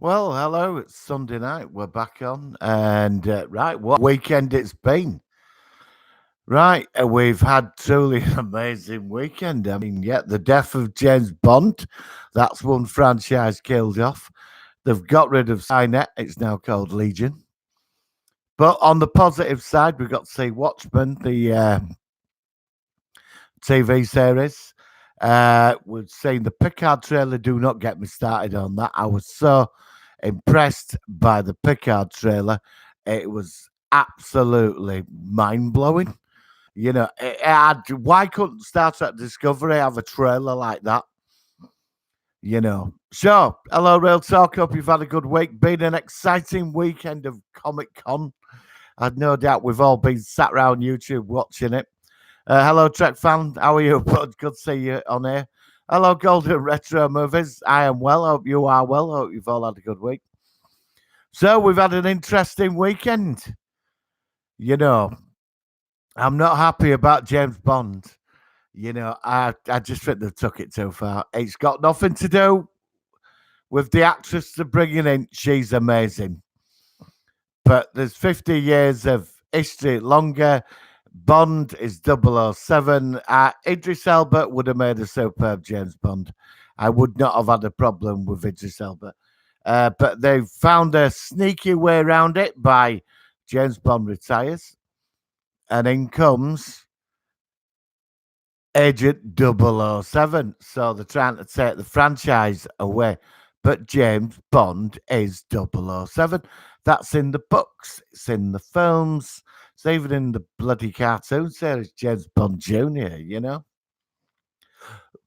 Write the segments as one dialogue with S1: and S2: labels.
S1: Well, hello, it's Sunday night. We're back on. And right, what weekend it's been. Right, we've had truly an amazing weekend. I mean, yeah, the death of James Bond, that's one franchise killed off. They've got rid of Skynet, it's now called Legion. But on the positive side, we've got to see Watchmen, the TV series. We've seen the Picard trailer. Do not get me started on that. I was so impressed by the Picard trailer. It was absolutely mind blowing. Why couldn't Star Trek Discovery have a trailer like that? So, hello, Real Talk. Hope you've had a good week. Been an exciting weekend of Comic Con. I've no doubt we've all been sat around YouTube watching it. Hello, Trek fan. How are you, bud? Good to see you on here. Hello, Golden Retro Movies. I am well. Hope you are well. Hope you've all had a good week. So, we've had an interesting weekend. I'm not happy about James Bond. I just think they've took it too far. It's got nothing to do with the actress they're bringing in. She's amazing. But there's 50 years of history longer. Bond is 007. Idris Elba would have made a superb James Bond. I would not have had a problem with Idris Elba. But they've found a sneaky way around it by James Bond retires. And in comes Agent 007. So they're trying to take the franchise away. But James Bond is 007. That's in the books, it's in the films, it's even in the bloody cartoon series, James Bond Jr.,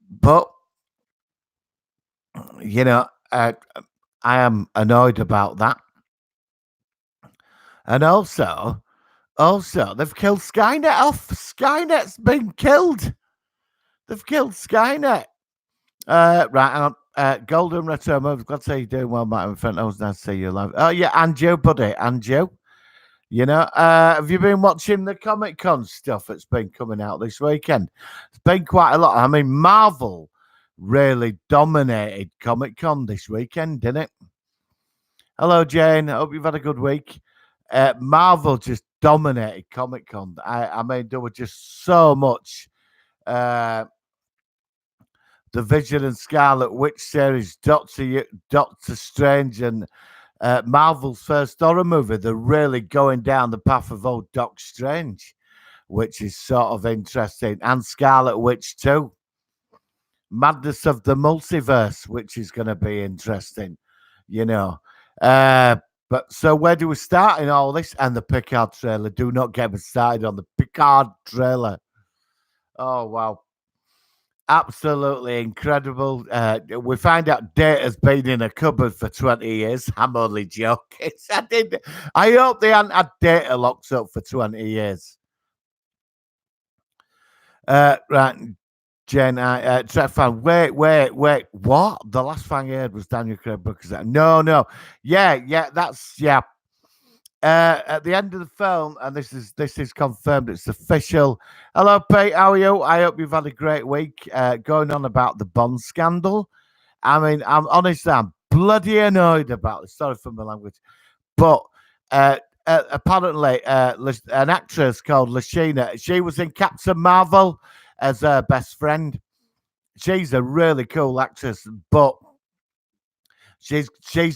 S1: But, you know, uh, I am annoyed about that. And also, they've killed Skynet off. Skynet's been killed. They've killed Skynet. Right, hang on. Golden Retro Moves. Glad to see you doing well, Matt. In front, I was nice to see you live. Oh yeah, and Joe, buddy, and Joe. Have you been watching the Comic Con stuff that's been coming out this weekend? It's been quite a lot. I mean, Marvel really dominated Comic Con this weekend, didn't it? Hello, Jane. I hope you've had a good week. Marvel just dominated Comic Con. I mean, there were just so much. The Vision and Scarlet Witch series, Doctor Strange, and Marvel's first horror movie. They're really going down the path of old Doc Strange, which is sort of interesting, and Scarlet Witch too. Madness of the Multiverse, which is going to be interesting, you know. But so where do we start in all this? And the Picard trailer. Do not get me started on the Picard trailer. Oh wow. Absolutely incredible. We find out Data's been in a cupboard for 20 years. I'm only joking. I hope they hadn't had Data locked up for 20 years. Right, Jen, Trek fan. Wait. What? The last thing I heard was Daniel Craig Booker's. No. Yeah, that's. At the end of the film, and this is confirmed, it's official. Hello, Pete. How are you? I hope you've had a great week. Going on about the Bond scandal. I mean, I'm bloody annoyed about this. Sorry for my language, but apparently, an actress called Lashina, she was in Captain Marvel as her best friend. She's a really cool actress, but she's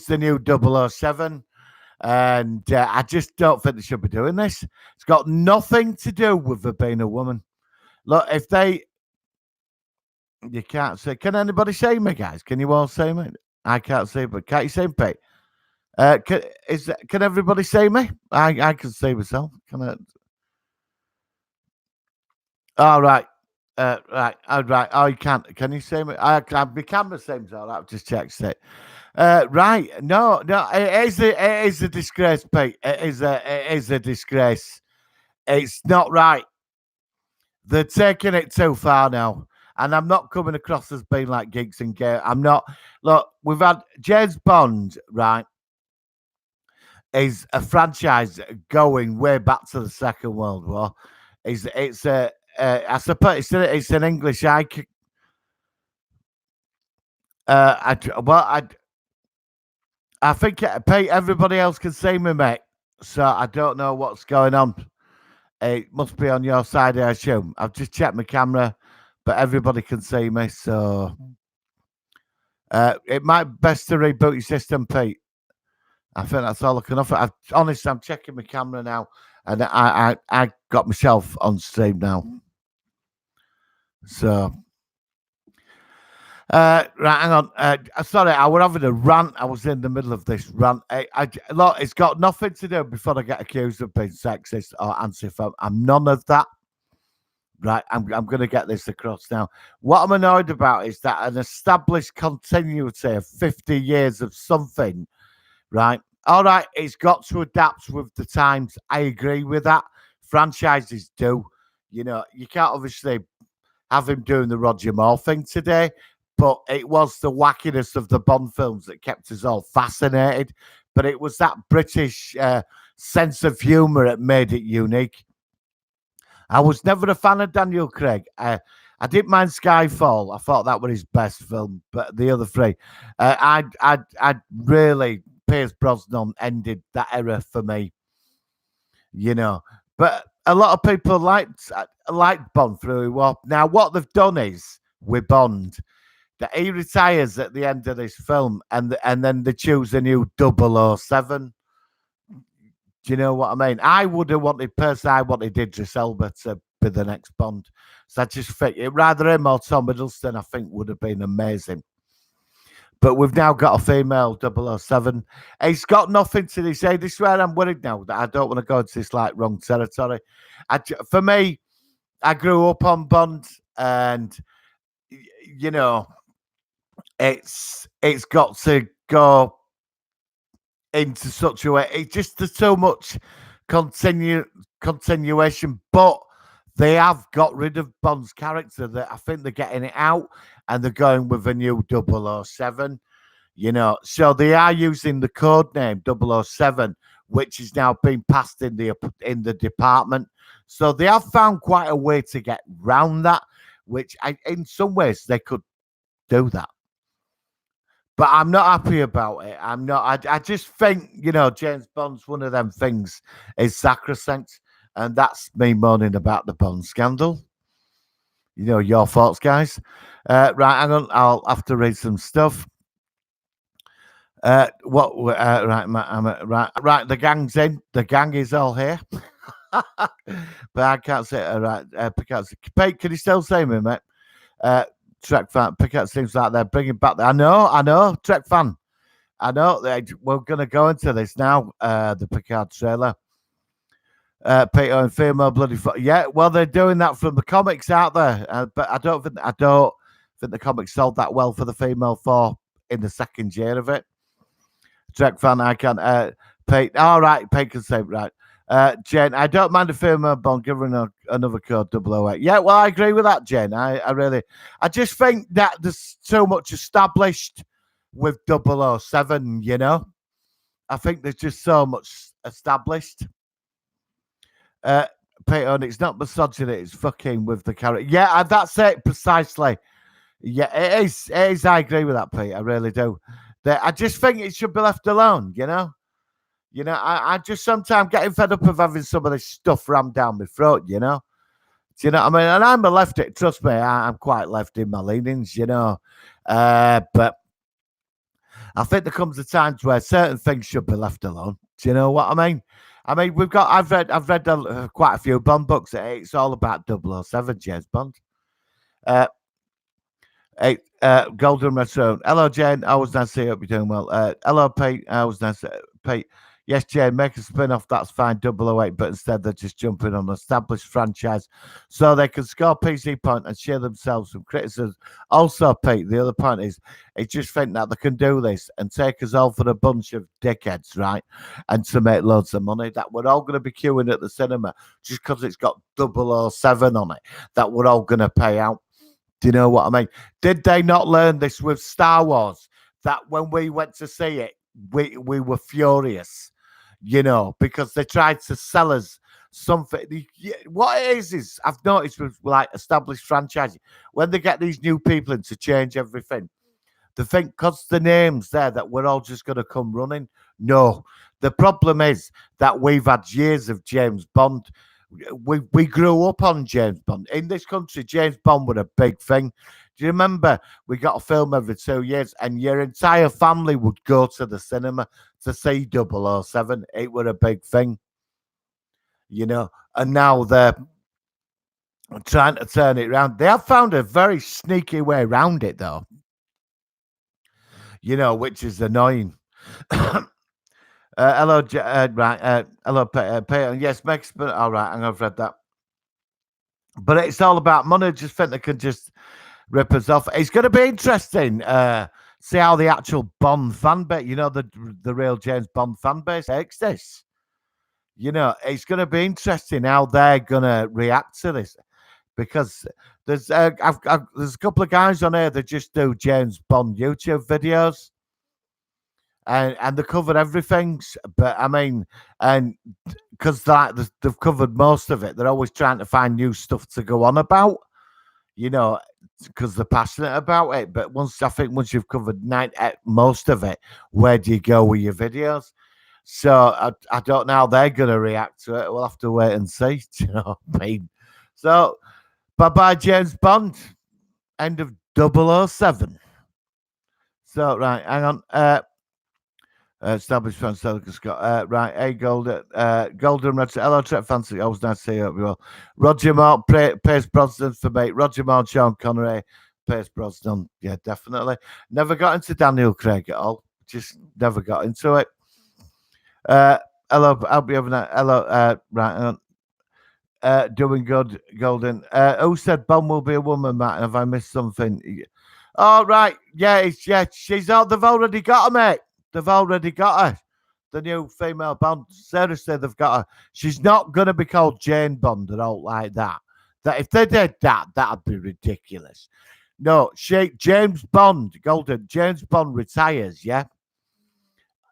S1: the new 007. And I just don't think they should be doing this. It's got nothing to do with her being a woman. Look, you can't see. Can anybody see me, guys? Can you all see me? I can't see, but can't you see me, Pete? Can everybody see me? I can see myself. Can I? All right. Right. All right. Oh, you can't. Can you see me? My camera seems all right. I've just checked it. Right. No. It is a disgrace, Pete. It is a disgrace. It's not right. They're taking it too far now. And I'm not coming across as being like geeks and gay. I'm not. Look, we've had James Bond, right? Is a franchise going way back to the Second World War. It's a I suppose it's an English icon. I I think Pete, everybody else can see me, mate. So I don't know what's going on. It must be on your side, I assume. I've just checked my camera, but everybody can see me. So it might be best to reboot your system, Pete. I think that's all I can offer. Honestly, I'm checking my camera now, and I got myself on stream now. So. Right, hang on. Sorry, I was having a rant. I was in the middle of this rant. Look, it's got nothing to do before I get accused of being sexist or anti-fem. I'm none of that. Right, I'm going to get this across now. What I'm annoyed about is that an established continuity of 50 years of something, right? All right, it's got to adapt with the times. I agree with that. Franchises do. You know, you can't obviously have him doing the Roger Moore thing today, but it was the wackiness of the Bond films that kept us all fascinated. But it was that British sense of humour that made it unique. I was never a fan of Daniel Craig. I didn't mind Skyfall. I thought that was his best film, but the other three, I really, Pierce Brosnan ended that era for me. You know, but a lot of people liked Bond through War. Now, what they've done is with Bond, that he retires at the end of this film, and then they choose a new 007. Do you know what I mean? I would have wanted Idris Elba to be the next Bond. So I just think rather him or Tom Hiddleston, I think would have been amazing. But we've now got a female 007. It's got nothing to say. This is where I'm worried now that I don't want to go into this like wrong territory. For me, I grew up on Bond, and you know, it's got to go into such a way. It's just there's so much continuation, but they have got rid of Bond's character. That I think they're getting it out, and they're going with a new 007. You know, so they are using the code name 007, which is now being passed in the department. So they have found quite a way to get round that, which in some ways they could do that. But I'm not happy about it. I'm not. I just think, you know, James Bond's one of them things is sacrosanct, and that's me moaning about the Bond scandal. You know, your thoughts, guys. Right, hang on. I'll have to read some stuff. Right. The gang's in. The gang is all here. But I can't say it right. Pete, can you still say me, mate? Trek fan, Picard seems like they're bringing back. I know, Trek fan. I know. We're going to go into this now. The Picard trailer. Peter and female bloody. Yeah, well, they're doing that from the comics out there, but I don't think the comics sold that well for the female four in the second year of it. Trek fan, I can. Pete, all right, Pete can say right. Jane, I don't mind a female Bond giving another code 008. Yeah, well, I agree with that, Jane. I just think that there's so much established with 007, you know? I think there's just so much established. Peter, it's not misogyny, it's fucking with the character. Yeah, that's it, precisely. Yeah, it is. It is. I agree with that, Pete. I really do. I just think it should be left alone, you know? You know, I just sometimes getting fed up of having some of this stuff rammed down my throat, you know? Do you know what I mean? And I'm a lefty, trust me, I'm quite left in my leanings, you know? But I think there comes a time where certain things should be left alone. Do you know what I mean? I mean, I've read quite a few Bond books. It's all about 007, James Bond. Golden Retro. Hello, Jane. I was nice to see you. Hope you're doing well. Hello, Pete. I was nice to Pete. Yes, Jane, make a spin-off, that's fine, 008, but instead they're just jumping on an established franchise so they can score PC point and share themselves from criticism. Also, Pete, the other point is, I just think that they can do this and take us all for a bunch of dickheads, right? And to make loads of money, that we're all going to be queuing at the cinema just because it's got 007 on it, that we're all going to pay out. Do you know what I mean? Did they not learn this with Star Wars? That when we went to see it, we were furious, you know, because they tried to sell us something. What it is I've noticed with like established franchises, when they get these new people in to change everything, They think because the name's there that we're all just going to come running. No, the problem is that we've had years of James Bond. We grew up on James Bond. In this country, James Bond was a big thing. Do you remember we got a film every 2 years and your entire family would go to the cinema to see 007? It was a big thing, you know. And now they're trying to turn it around. They have found a very sneaky way around it, though, you know, which is annoying. Hello, right. Hello, Peter. Yes, Mexican. All right, I've read that. But it's all about money. Just think they can just rip us off. It's going to be interesting. See how the actual Bond fan base, you know, the real James Bond fan base takes this. You know, it's going to be interesting how they're going to react to this because there's there's a couple of guys on here that just do James Bond YouTube videos. And they cover everything, but I mean, and because they've covered most of it, they're always trying to find new stuff to go on about, you know, because they're passionate about it. But once you've covered most of it, where do you go with your videos? So I don't know how they're going to react to it. We'll have to wait and see. You know what I mean? So bye bye, James Bond. End of 007. So right, hang on. Established fan Scott. Right, hey Golden Red. Hello, Trek Fancy. Always nice to see you. Well, Roger Moore, Pierce Brosnan for me. Roger Moore, Sean Connery, Pierce Brosnan. Yeah, definitely. Never got into Daniel Craig at all. Just never got into it. Hello, I'll be having a hello. Right, doing good, Golden. Who said Bond will be a woman, Matt? Have I missed something? Oh, right. Yeah, she's all. They've already got her, mate. They've already got her. The new female Bond. Seriously, they've got her. She's not going to be called Jane Bond or all like that. That if they did that, that'd be ridiculous. No, James Bond, Golden. James Bond retires. Yeah,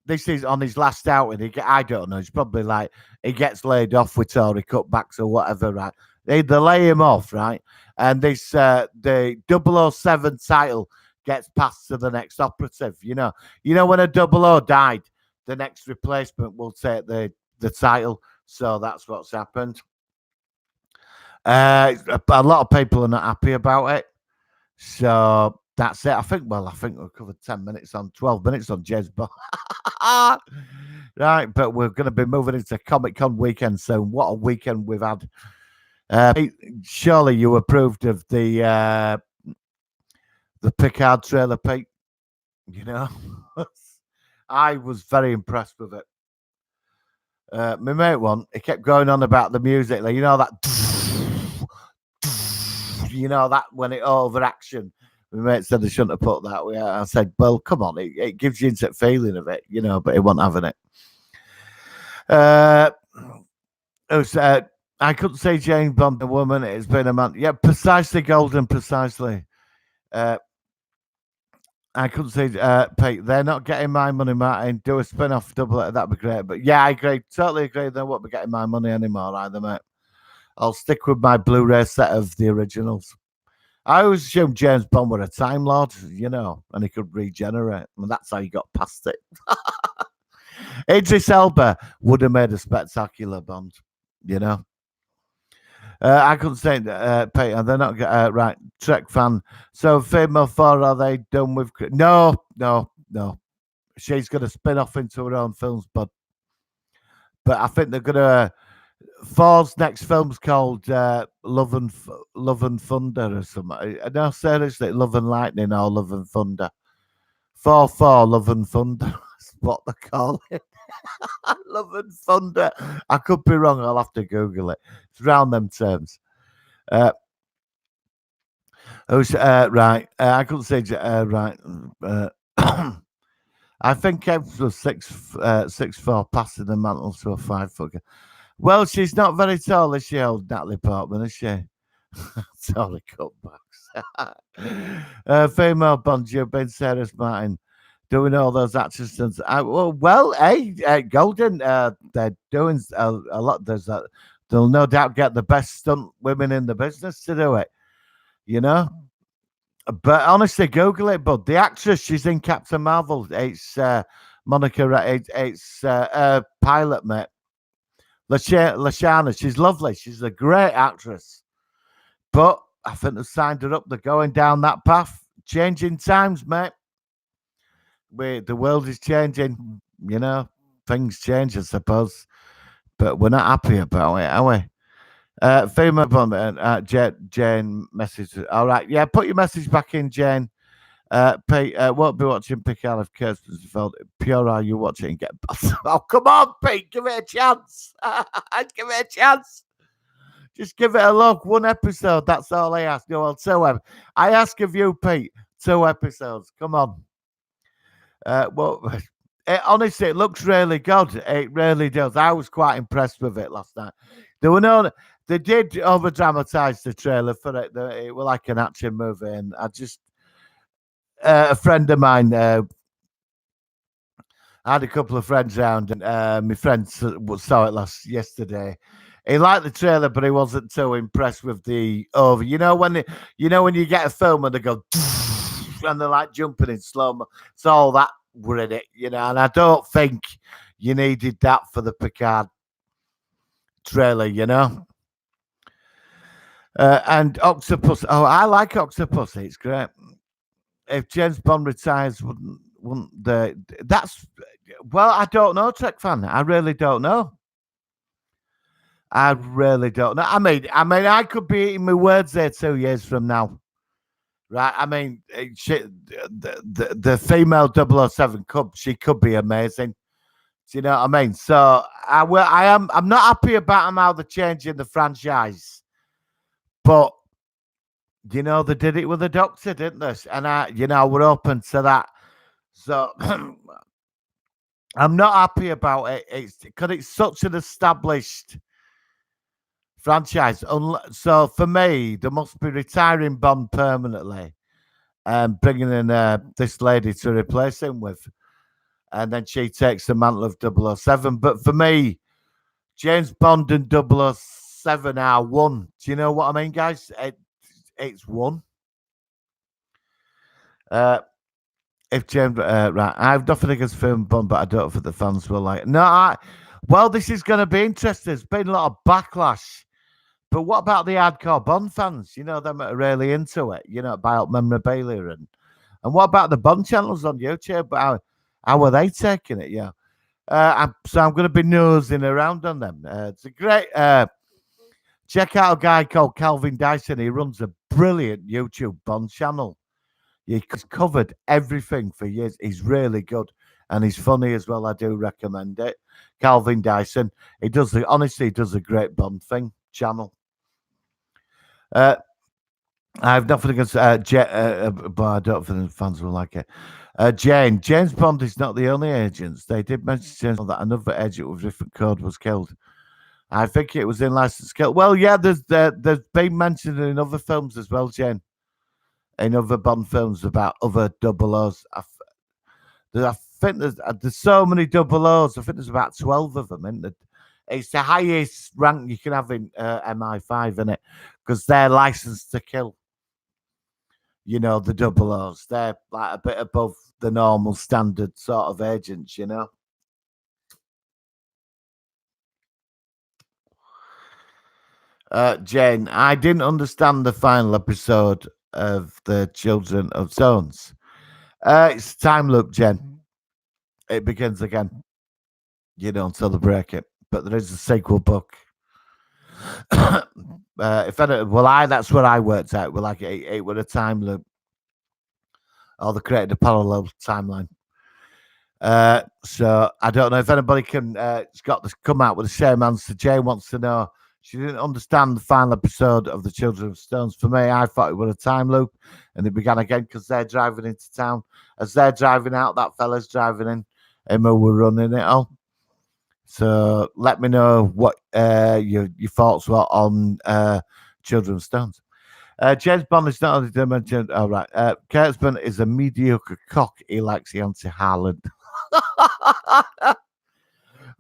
S1: this is on his last outing. I don't know. It's probably like he gets laid off with Tory cutbacks or whatever. Right? They lay him off, right? And this the 007 title gets passed to the next operative. You know when a 00 died, the next replacement will take the title. So that's what's happened. A lot of people are not happy about it. So that's it. I think we've covered 12 minutes on James Bond. Right, but we're going to be moving into Comic Con weekend soon. What a weekend we've had. Surely you approved of the Picard trailer, Pete. You know, I was very impressed with it. My mate he kept going on about the music. Like, you know that, that when it over action. My mate said they shouldn't have put that. I said, well, come on, it gives you instant feeling of it, but he wasn't having it. I couldn't say James Bond, a woman. It's been a man. Yeah, precisely, Golden, precisely. I couldn't say, Pete, they're not getting my money, Martin. Do a spin-off double, that'd be great. But yeah, I agree. Totally agree. They won't be getting my money anymore either, mate. I'll stick with my Blu-ray set of the originals. I always assumed James Bond were a Time Lord, and he could regenerate. And that's how he got past it. Idris Elba would have made a spectacular Bond, I couldn't say Peter. They're not right. Trek fan. So female 4, are they done with? No. She's going to spin off into her own films, but I think they're going to. 4's next film's called Love and Thunder or something. No, seriously, Love and Lightning or Love and Thunder. 4 Love and Thunder. That's what they call it. Love and Thunder. I could be wrong. I'll have to Google it. It's around them terms. Right. I couldn't say right. I think Kev was 6'4", passing the mantle to a 5-footer. Well, she's not very tall, is she, old Natalie Portman, is she? Totally cutbacks. Female Bond, you've been Sarah Martin. Doing all those actions. Hey, Golden, they're doing a lot. They'll no doubt get the best stunt women in the business to do it. But honestly, Google it, bud. The actress, she's in Captain Marvel. It's Monica. It's pilot, mate. Lashana. She's lovely. She's a great actress. But I think they've signed her up. They're going down that path. Changing times, mate. The world is changing. You know, things change, I suppose. But we're not happy about it, are we? Female bomb, Jane message. All right, yeah, put your message back in, Jane. Pete, won't be watching Picard of Kirsten's felt pure. Are you watching? Get oh, come on, Pete, give it a chance. Give it a chance. Just give it a look. One episode. That's all I ask. No, well, two. I ask of you, Pete. 2 episodes. Come on. Well, honestly, it looks really good. It really does. I was quite impressed with it last night. There were no. They did over dramatize the trailer for it. It was like an action movie, and I just a friend of mine. I had a couple of friends around, and my friend saw it yesterday. He liked the trailer, but he wasn't too impressed with the over. You know when you get a film and they go and they're like jumping in slow mo. It's all that were in it, you know. And I don't think you needed that for the Picard trailer, you know. And Octopus. Oh, I like Octopus. It's great. If James Bond retires, wouldn't that's well, I don't know, Trek fan. I really don't know. I really don't know. I mean, I could be eating my words there 2 years from now, right? I mean, the female 007 she could be amazing. Do you know what I mean? So I'm not happy about how they're changing the franchise, but you know they did it with the Doctor, didn't they? And we're open to that. So I'm not happy about it. It's because it's such an established franchise. So for me, there must be retiring Bond permanently and bringing in this lady to replace him with. And then she takes the mantle of 007. But for me, James Bond and 007 are one. Do you know what I mean, guys? It's one. If James, right, I've nothing against film Bond, but I don't think the fans will like it. No, well, this is going to be interesting. There's been a lot of backlash. But what about the hardcore Bond fans? You know, them that are really into it, you know, about memorabilia. And what about the Bond channels on YouTube? How are they taking it? Yeah. So I'm going to be nosing around on them. It's a great, check out a guy called Calvin Dyson. He runs a brilliant YouTube Bond channel. He's covered everything for years. He's really good. And he's funny as well. I do recommend it. Calvin Dyson. He does a great Bond thing channel. I have nothing against but I don't think the fans will like it. James Bond is not the only agent. They did mention James Bond that another agent with a different code was killed. I think it was in License Kill. Well, yeah, there's been mentioned in other films as well, Jane. In other Bond films about other double O's. I think there's so many double O's. I think there's about 12 of them, isn't there? It's the highest rank you can have in MI5, isn't it? Because they're licensed to kill. You know, the double O's. They're like a bit above the normal standard sort of agents, you know. Jane, I didn't understand the final episode of the Children of Stones. It's time loop, Jen. It begins again. You know, until they break it. But there is a sequel book. That's what I worked out. Well, like it was a time loop. Or they created a parallel timeline. So I don't know if anybody can come out with the same answer. Jane wants to know. She didn't understand the final episode of The Children of Stones. For me, I thought it was a time loop, and it began again because they're driving into town. As they're driving out, that fella's driving in, and we're running it all. So let me know what your thoughts were on Children of Stones. James Bond is not only dimension. All right. Kurtzman is a mediocre cock. He likes Yancy Harland.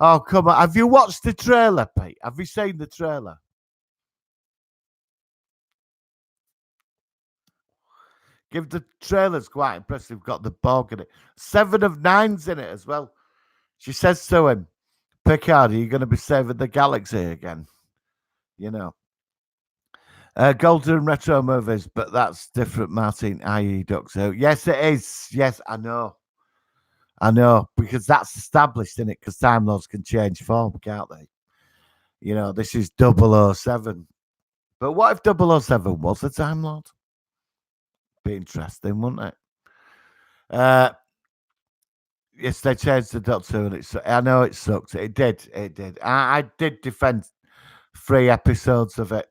S1: Oh, come on. Have you watched the trailer, Pete? Have you seen the trailer? Give the trailer's quite impressive. Got the Borg in it. 7 of 9's in it as well. She says to him, Picard, are you going to be saving the galaxy again? You know. Golden retro movies, but that's different, Martin, i.e. Ducks Out. Yes, it is. Yes, I know. Because that's established in it, because Time Lords can change form, can't they? You know, this is 007. But what if 007 was a Time Lord? Be interesting, wouldn't it? Yes, they changed the Doctor, and I know it sucked. It did. I did defend 3 episodes of it.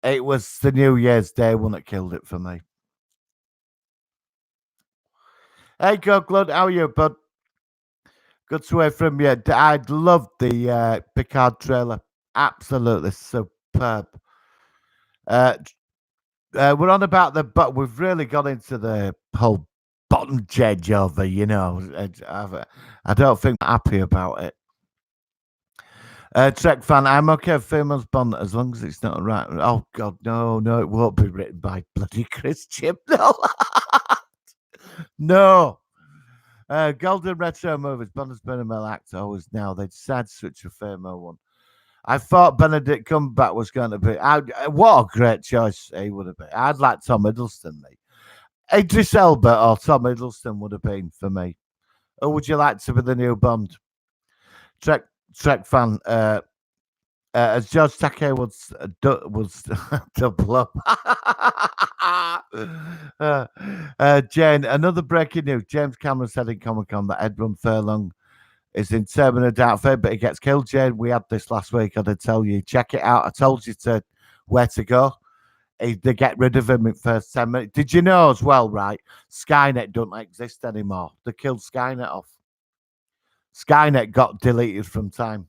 S1: It was the New Year's Day one that killed it for me. Hey, Goglund, how are you, bud? Good to hear from you. I loved the Picard trailer. Absolutely superb. We're on about but we've really got into the whole bottom changeover, you know. I don't think I'm happy about it. Trek fan, I'm okay with females Bond as long as it's not right. Oh God, no, it won't be written by bloody Chris Chip. No. Golden retro movies. Bond has been a male actor always now. They decided to switch to a female one. I thought Benedict Cumberbatch was going to be. What a great choice he would have been. I'd like Tom Hiddleston, mate. Idris Elba or Tom Hiddleston would have been for me. Or would you like to be the new Bond? Trek fan. As George Takei was double up. Jane, another breaking news. James Cameron said in Comic-Con that Edmund Furlong is in terminal outfit, but he gets killed, Jane. We had this last week. I did tell you. Check it out. I told you where to go. They get rid of him in first 10 minutes. Did you know as well, right? Skynet don't exist anymore. They killed Skynet off. Skynet got deleted from time.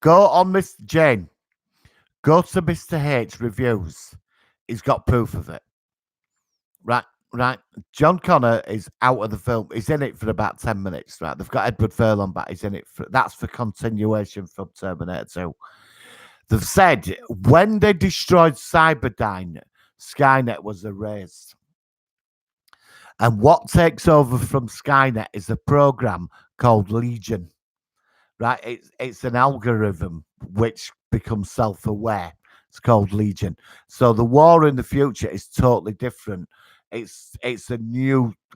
S1: Go on, Miss Jane. Go to Mr. H reviews. He's got proof of it. Right. John Connor is out of the film. He's in it for about 10 minutes. Right. They've got Edward Furlong back. He's in it. That's for continuation from Terminator 2. They've said when they destroyed Cyberdyne, Skynet was erased. And what takes over from Skynet is a program called Legion. Right, it's an algorithm which becomes self-aware. It's called Legion. So the war in the future is totally different. It's a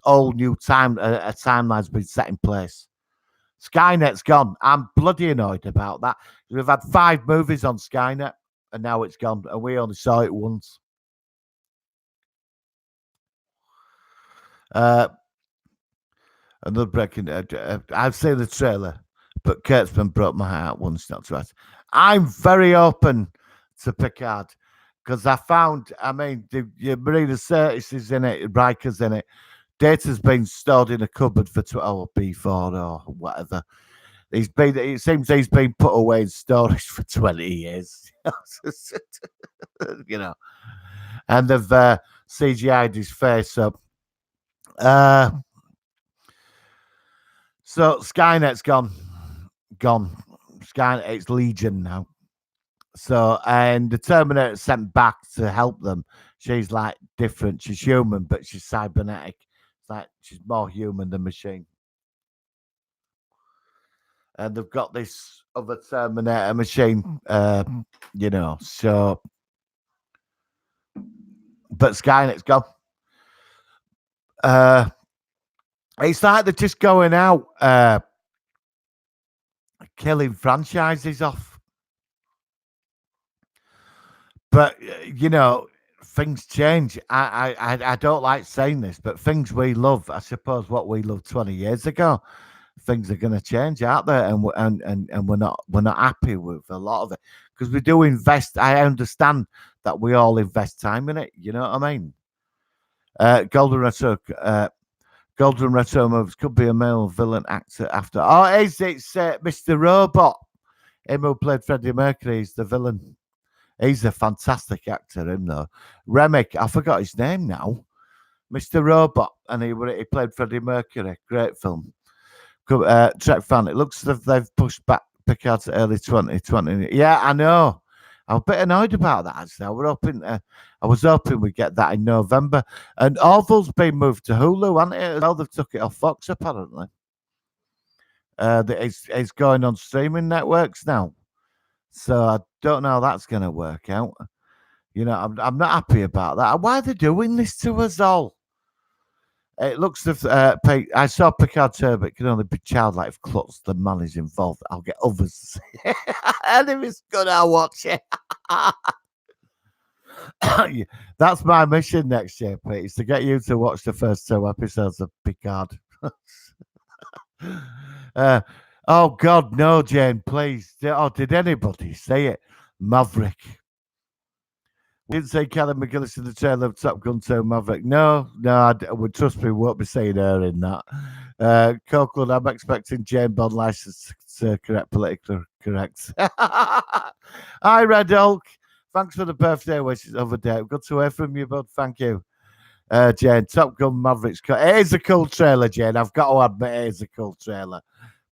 S1: all new time. A timeline's been set in place. Skynet's gone. I'm bloody annoyed about that. We've had 5 movies on Skynet, and now it's gone, and we only saw it once. Another breaking. I've seen the trailer. But Kurtzman broke my heart once, not twice. I'm very open to Picard because I found, Marina Sirtis is in it, Riker's in it. Data's been stored in a cupboard for B4 or whatever. It seems he's been put away in storage for 20 years. You know. And they've CGI'd his face up. So Skynet's gone. Skynet, it's Legion now. So, and the Terminator sent back to help them. She's like different. She's human, but she's cybernetic. It's like she's more human than machine. And they've got this other Terminator machine, you know. So, but Skynet's gone. It's like they're just going out. Killing franchises off. But, you know, things change. I don't like saying this, but things we love, I suppose what we loved 20 years ago, things are going to change, aren't they? And we're not happy with a lot of it because we do invest. I understand that we all invest time in it. You know what I mean? Golden Retro movies could be a male villain actor after. Oh, it's Mr. Robot. Him who played Freddie Mercury. He's the villain. He's a fantastic actor, him though. Remick, I forgot his name now. Mr. Robot, and he played Freddie Mercury. Great film. Trek fan. It looks as if they've pushed back Picard to early 2020. Yeah, I know. I'm a bit annoyed about that. Actually, I was hoping we'd get that in November. And Orville's been moved to Hulu, hasn't it? As well, they've took it off Fox apparently. It's going on streaming networks now, so I don't know how that's going to work out. I'm not happy about that. Why are they doing this to us all? It looks as if I saw Picard Trailor, it can only be childlike if Klutz, the man, is involved. I'll get others to see it. And if it's good, I'll watch it. That's my mission next year, Pete, is to get you to watch the first 2 episodes of Picard. Oh, God, no, Jane, please. Did anybody say it? Maverick. We didn't say Kelly McGillis in the trailer of Top Gun 2 Maverick. No, I would trust me, won't be saying her in that. Copeland, I'm expecting Jane Bond license to correct, politically correct. Hi, Red Hulk. Thanks for the birthday wishes of a day. Good to hear from you, bud. Thank you. Jane, Top Gun Mavericks. It is a cool trailer, Jane. I've got to admit, it is a cool trailer.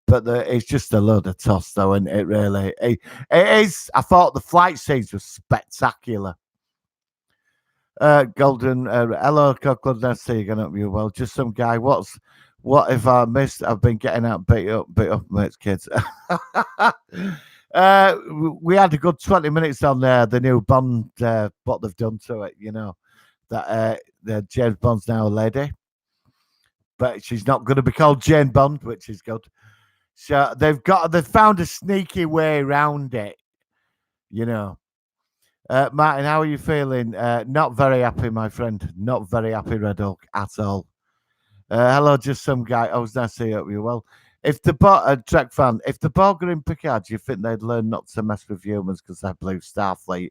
S1: But it's just a load of toss, though, and it really it is. I thought the flight scenes were spectacular. Golden, hello, Copeland. Nice to see you again. Up you well. Just some guy. What if I missed? I've been getting out beat up, mates, kids. We had a good 20 minutes on the new Bond, what they've done to it, that the James Bond's now a lady, but she's not going to be called Jane Bond, which is good. So they've found a sneaky way around it, Martin, how are you feeling? Not very happy, my friend. Not very happy, Red Hulk, at all. Hello, just some guy. I was nice to see you. Well, if the Trek fan, if the Borg are in Picard, do you think they'd learn not to mess with humans because they're Blue Starfleet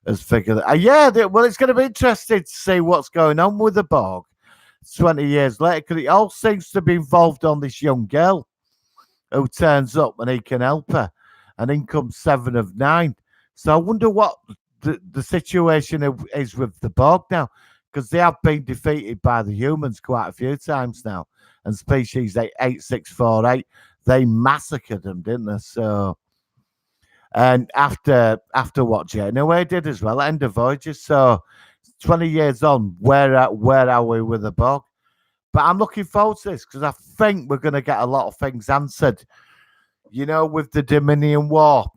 S1: has figured that? Well, it's going to be interesting to see what's going on with the Borg 20 years later, because it all seems to be involved on this young girl who turns up and he can help her, and in comes 7 of 9. So I wonder what the situation is with the Borg now, because they have been defeated by the humans quite a few times now. And species 8648, they massacred them, didn't they? So, and after what Janeway did as well, End of Voyager. So 20 years on, where are we with the Borg? But I'm looking forward to this because I think we're going to get a lot of things answered, with the Dominion War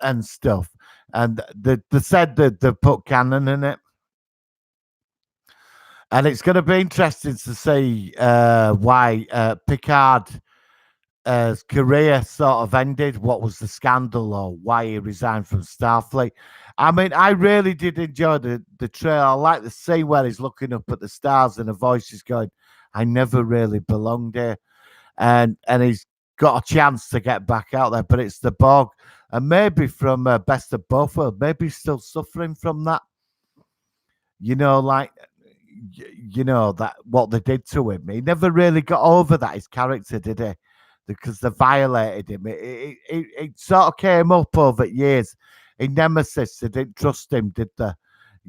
S1: and stuff. And they said that they put canon in it. And it's going to be interesting to see why Picard's career sort of ended. What was the scandal, or why he resigned from Starfleet? I mean, I really did enjoy the trailer. I like the scene where he's looking up at the stars and a voice is going, "I never really belonged here," and he's got a chance to get back out there. But it's the Borg, and maybe from Best of Both Worlds, maybe he's still suffering from that. That what they did to him. He never really got over that, his character, did he? Because they violated him. It sort of came up over years. In Nemesis, they didn't trust him, did they?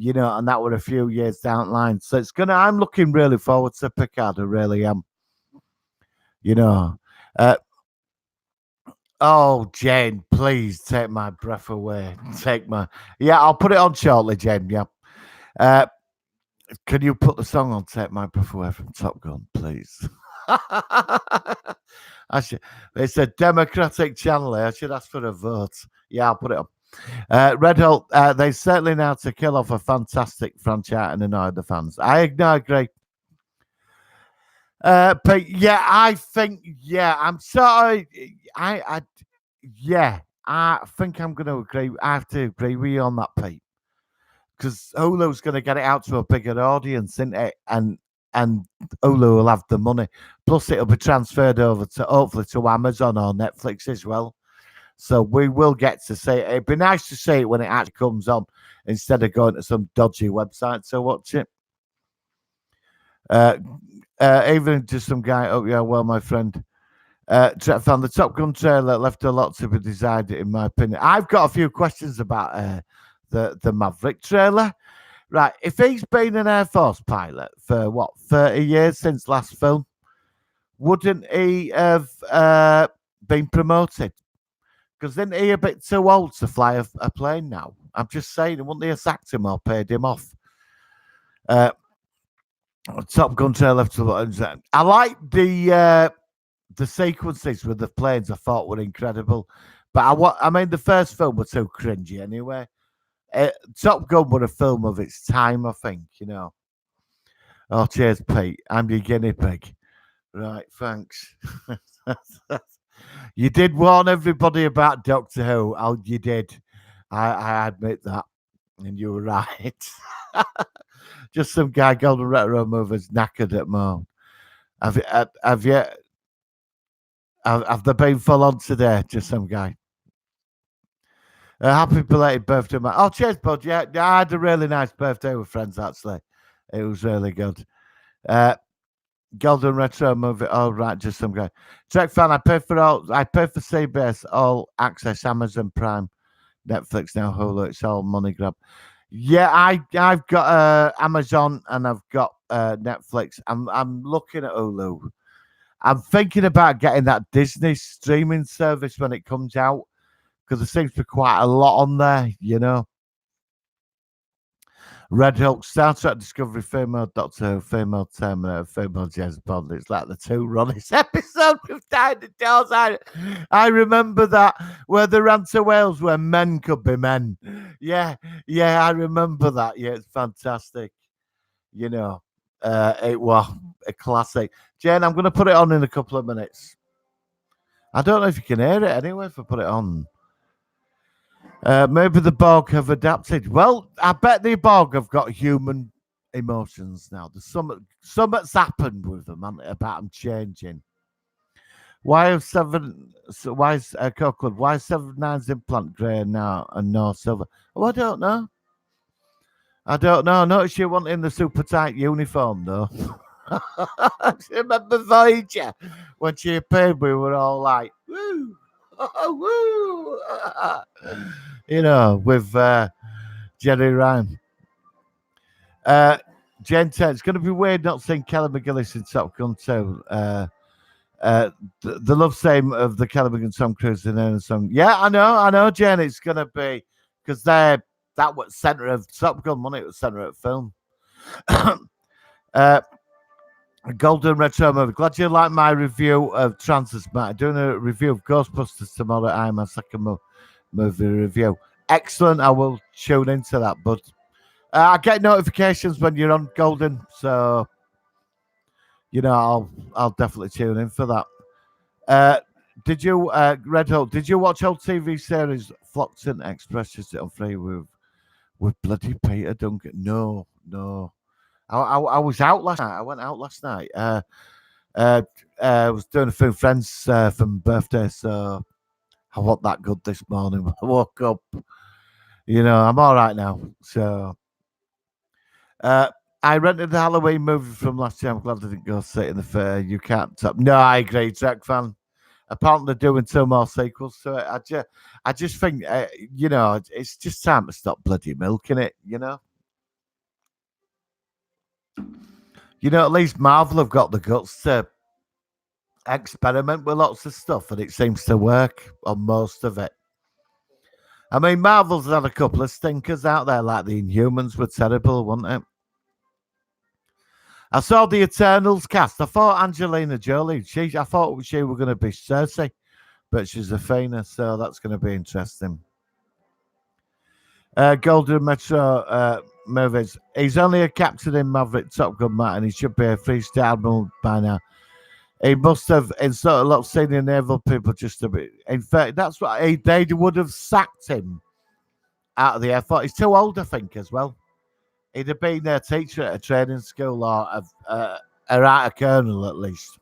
S1: And that were a few years down the line. So I'm looking really forward to Picard. I really am. Oh, Jane, please take my breath away. I'll put it on shortly, Jane. Yeah. Can you put the song on Take My Breath Away from Top Gun, please? It's a democratic channel. I should ask for a vote. Yeah, I'll put it on. Red Hulk, they certainly know how to kill off a fantastic franchise and annoy the fans. I agree. But I think, I'm sorry. I think I'm going to agree. I have to agree with you on that, Pete. Because Hulu's going to get it out to a bigger audience, isn't it? And Hulu will have the money. Plus, it'll be transferred over to hopefully to Amazon or Netflix as well. So we will get to see it. It'd be nice to see it when it actually comes on instead of going to some dodgy website to watch it. Even just some guy. Oh yeah, well, my friend. Found the Top Gun trailer left a lot to be desired, in my opinion. I've got a few questions about the Maverick trailer. Right, if he's been an Air Force pilot for 30 years since last film, wouldn't he have been promoted? Because isn't he a bit too old to fly a plane now? I'm just saying, wouldn't they have sacked him or paid him off? Top Gun trailer. I like the sequences with the planes. I thought were incredible, but I mean, the first film was too cringy anyway. Top Gun was a film of its time, I think. Oh, cheers, Pete. I'm your guinea pig. Right, thanks. You did warn everybody about Doctor Who. Oh, you did. I admit that, and you were right. Just some guy, Golden Retro Movers, knackered at mom. Have you? Have they been full on today? Just some guy. Happy belated birthday, man. Oh, cheers, bud. Yeah, I had a really nice birthday with friends, actually. It was really good. Golden Retro Movie. Oh, right, just some guy. Trek fan, I pay for CBS, All Access, Amazon Prime, Netflix now, Hulu. It's all money grab. Yeah, I've got Amazon and I've got Netflix. I'm looking at Hulu. I'm thinking about getting that Disney streaming service when it comes out because there seems to be quite a lot on there, Red Hulk, Star Trek Discovery, female Doctor Who, female Terminator, female James Bond. It's like the two Ronnie's episode with Tiny Dolls. I remember that where they ran to Wales where men could be men. Yeah, I remember that. Yeah, it's fantastic. It was a classic. Jane, I'm going to put it on in a couple of minutes. I don't know if you can hear it anyway if I put it on. Maybe the Borg have adapted. Well, I bet the Borg have got human emotions now. There's something's happened with them about them changing. Why is Copeland? Why is 7/9's implant grey now and no silver? Oh, I don't know. Notice you wanting the super tight uniform though. Remember Voyager when she appeared? We were all like, "Woo, woo!" With Jerry Ryan. Jen 10, it's going to be weird not seeing Kelly McGillis in Top Gun 2. The love same of the Kelly McGillis Tom Cruise in a song. Yeah, I know, Jen. It's going to be because that was center of Top Gun money. It was center of film. Golden Retro Movie. Glad you like my review of Transits, Matt. Doing a review of Ghostbusters tomorrow. I'm a second movie review. Excellent. I will tune into that, but I get notifications when you're on Golden, so I'll definitely tune in for that. Did you Red Hulk? Did you watch old TV series Flockton Express? Is it on free with bloody Peter Duncan? No. I was out last night. I went out last night. I was doing a few friends for my birthday, so I wasn't that good this morning. I woke up. I'm all right now. So I rented the Halloween movie from last year. I'm glad I didn't go sit in the fair. You can't top. No, I agree, Trek fan. Apparently, they're doing 2 more sequels to it. I just think, it's just time to stop bloody milking it. At least Marvel have got the guts to experiment with lots of stuff, and it seems to work on most of it. I mean, Marvel's had a couple of stinkers out there, like the Inhumans were terrible, wasn't it? I saw the Eternals cast. I thought Angelina Jolie, I thought she were going to be Cersei, but she's Athena, so that's going to be interesting. Golden Metro movies. He's only a captain in Maverick Top Gun, Matt, and he should be a 3-star admiral by now. He must have insulted a lot of senior naval people just a bit. In fact, that's what they would have sacked him out of the Air Force. He's too old, I think, as well. He'd have been their teacher at a training school or a right colonel at least.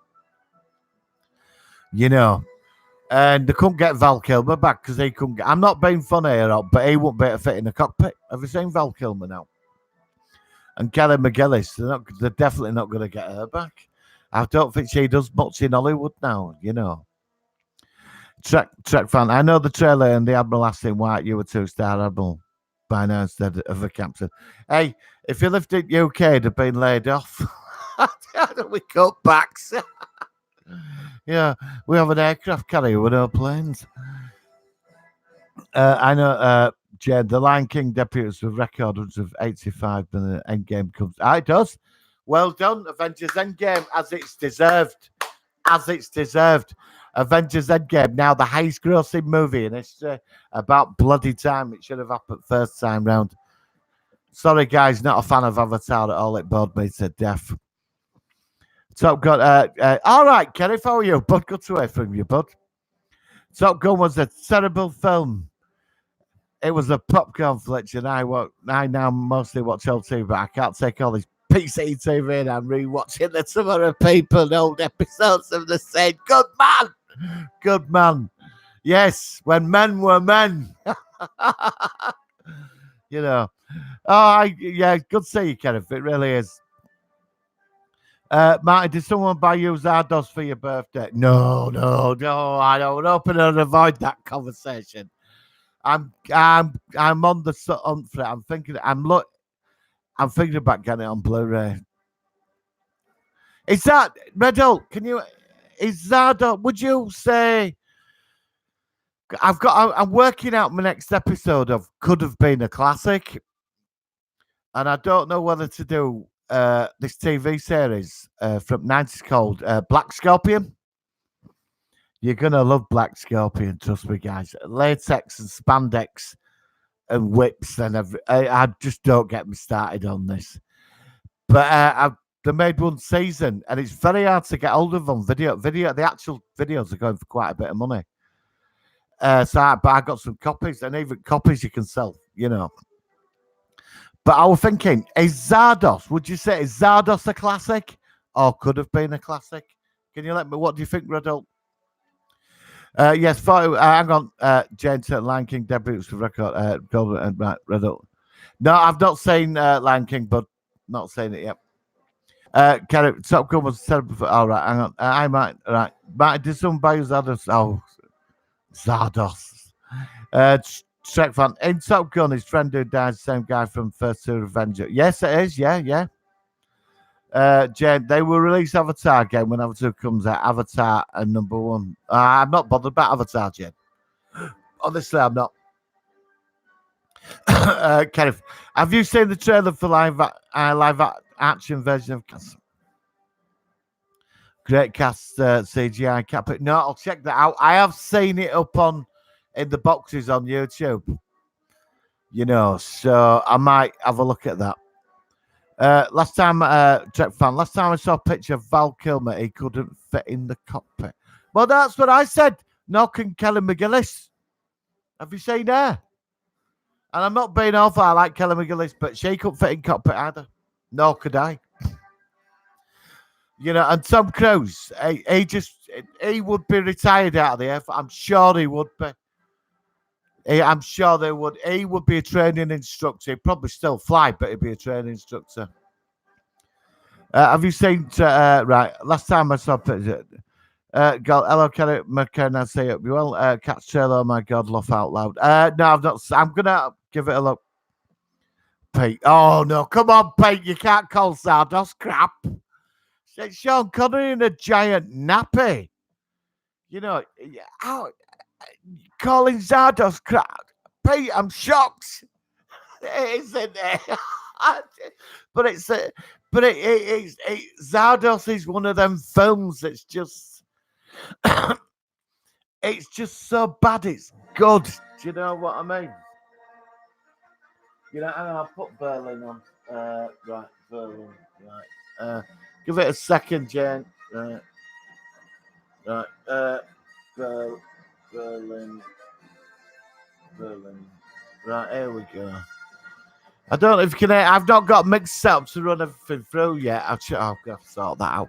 S1: And they couldn't get Val Kilmer back because he couldn't get. I'm not being funny here, but he wouldn't be able to fit in a cockpit. Have you seen Val Kilmer now? And Kelly McGillis, they're definitely not going to get her back. I don't think she does much in Hollywood now, Trek fan. I know the trailer and the Admiral asked him why you were 2-star Admiral by now instead of a captain. Hey, if you lived in UK, they'd been laid off. We cut backs. Yeah, we have an aircraft carrier with no planes. I know, Jane, the Lion King debuts with records of 85 when the Endgame comes. It does. Well done, Avengers Endgame, as it's deserved. As it's deserved. Avengers Endgame, now the highest grossing movie in history. About bloody time it should have happened first time round. Sorry, guys, not a fan of Avatar at all. It bored me to death. Top Gun. All right, Kenny, how are you? Bud, good to hear from you, bud. Top Gun was a terrible film. It was a popcorn flick, and I now mostly watch old TV, but I can't take all this PC TV and I'm rewatching the Tomorrow People and old episodes of the same. Good man. Good man. Yes, when men were men. You know. Yeah, good to see you, Kenneth. It really is. Marty, did someone buy you Zardos for your birthday? No. I don't open and avoid that conversation. I'm on the hunt for it. I'm thinking about getting it on Blu-ray. Is that Redall? Is Zardos? Would you say? I'm working out my next episode of Could Have Been a Classic, and I don't know whether to do this TV series from 90s called Black Scorpion. You're gonna love Black Scorpion, trust me, guys. Latex and spandex and whips and I just don't get me started on this. But they made one season, and it's very hard to get hold of on video. The actual videos are going for quite a bit of money. But I got some copies, and even copies you can sell, you know. But I was thinking, is Zardos? Would you say is Zardos a classic, or could have been a classic? Can you let me? What do you think, Redall? Yes, hang on. Jane said Lion King debuts for record. Golden and right, Redall. No, I've not seen Lion King, but not seen it yet. Top Gun was terrible. All right, hang on. I might. Right, did someone buy Zardos? Oh, Zardos. Trek fan. In Top Gun, his friend who died, the same guy from First Two Avenger. Yes, it is. Yeah. Jane, they will release Avatar again when Avatar comes out. Avatar and number one. I'm not bothered about Avatar, Jane. Honestly, I'm not. Kenneth, have you seen the trailer for live action version of Cast? Great cast CGI cap. No, I'll check that out. I have seen it up in the boxes on YouTube. You know, so I might have a look at that. Last time I saw a picture of Val Kilmer, he couldn't fit in the cockpit. Well, that's what I said. Nor can Kelly McGillis. Have you seen her? And I'm not being awful. I like Kelly McGillis, but she couldn't fit in cockpit either. Nor could I. You know, and Tom Cruise, he would be retired out of the air. I'm sure he would be. I'm sure they would. He would be a training instructor. He'd probably still fly, but he'd be a training instructor. Have you seen? Right, last time I saw picture. Hello, Kelly McKenna. I say it well. Catch Trailor. Oh my God, laugh out loud. No, I've not. I'm gonna give it a look. Pete. Oh no, come on, Pete. You can't call Zardos crap. It's Sean Connery in a giant nappy. You know, calling Zardos crap. Pete, I'm shocked. It isn't it? But Zardos is one of them films that's just it's just so bad it's good. Do you know what I mean? You know, and I'll put Berlin on. Right, Berlin. Right. Give it a second, Jen. Right. Berlin. Right, here we go. I don't know if you can. I've not got mixed setup to run everything through yet. I've got to sort that out.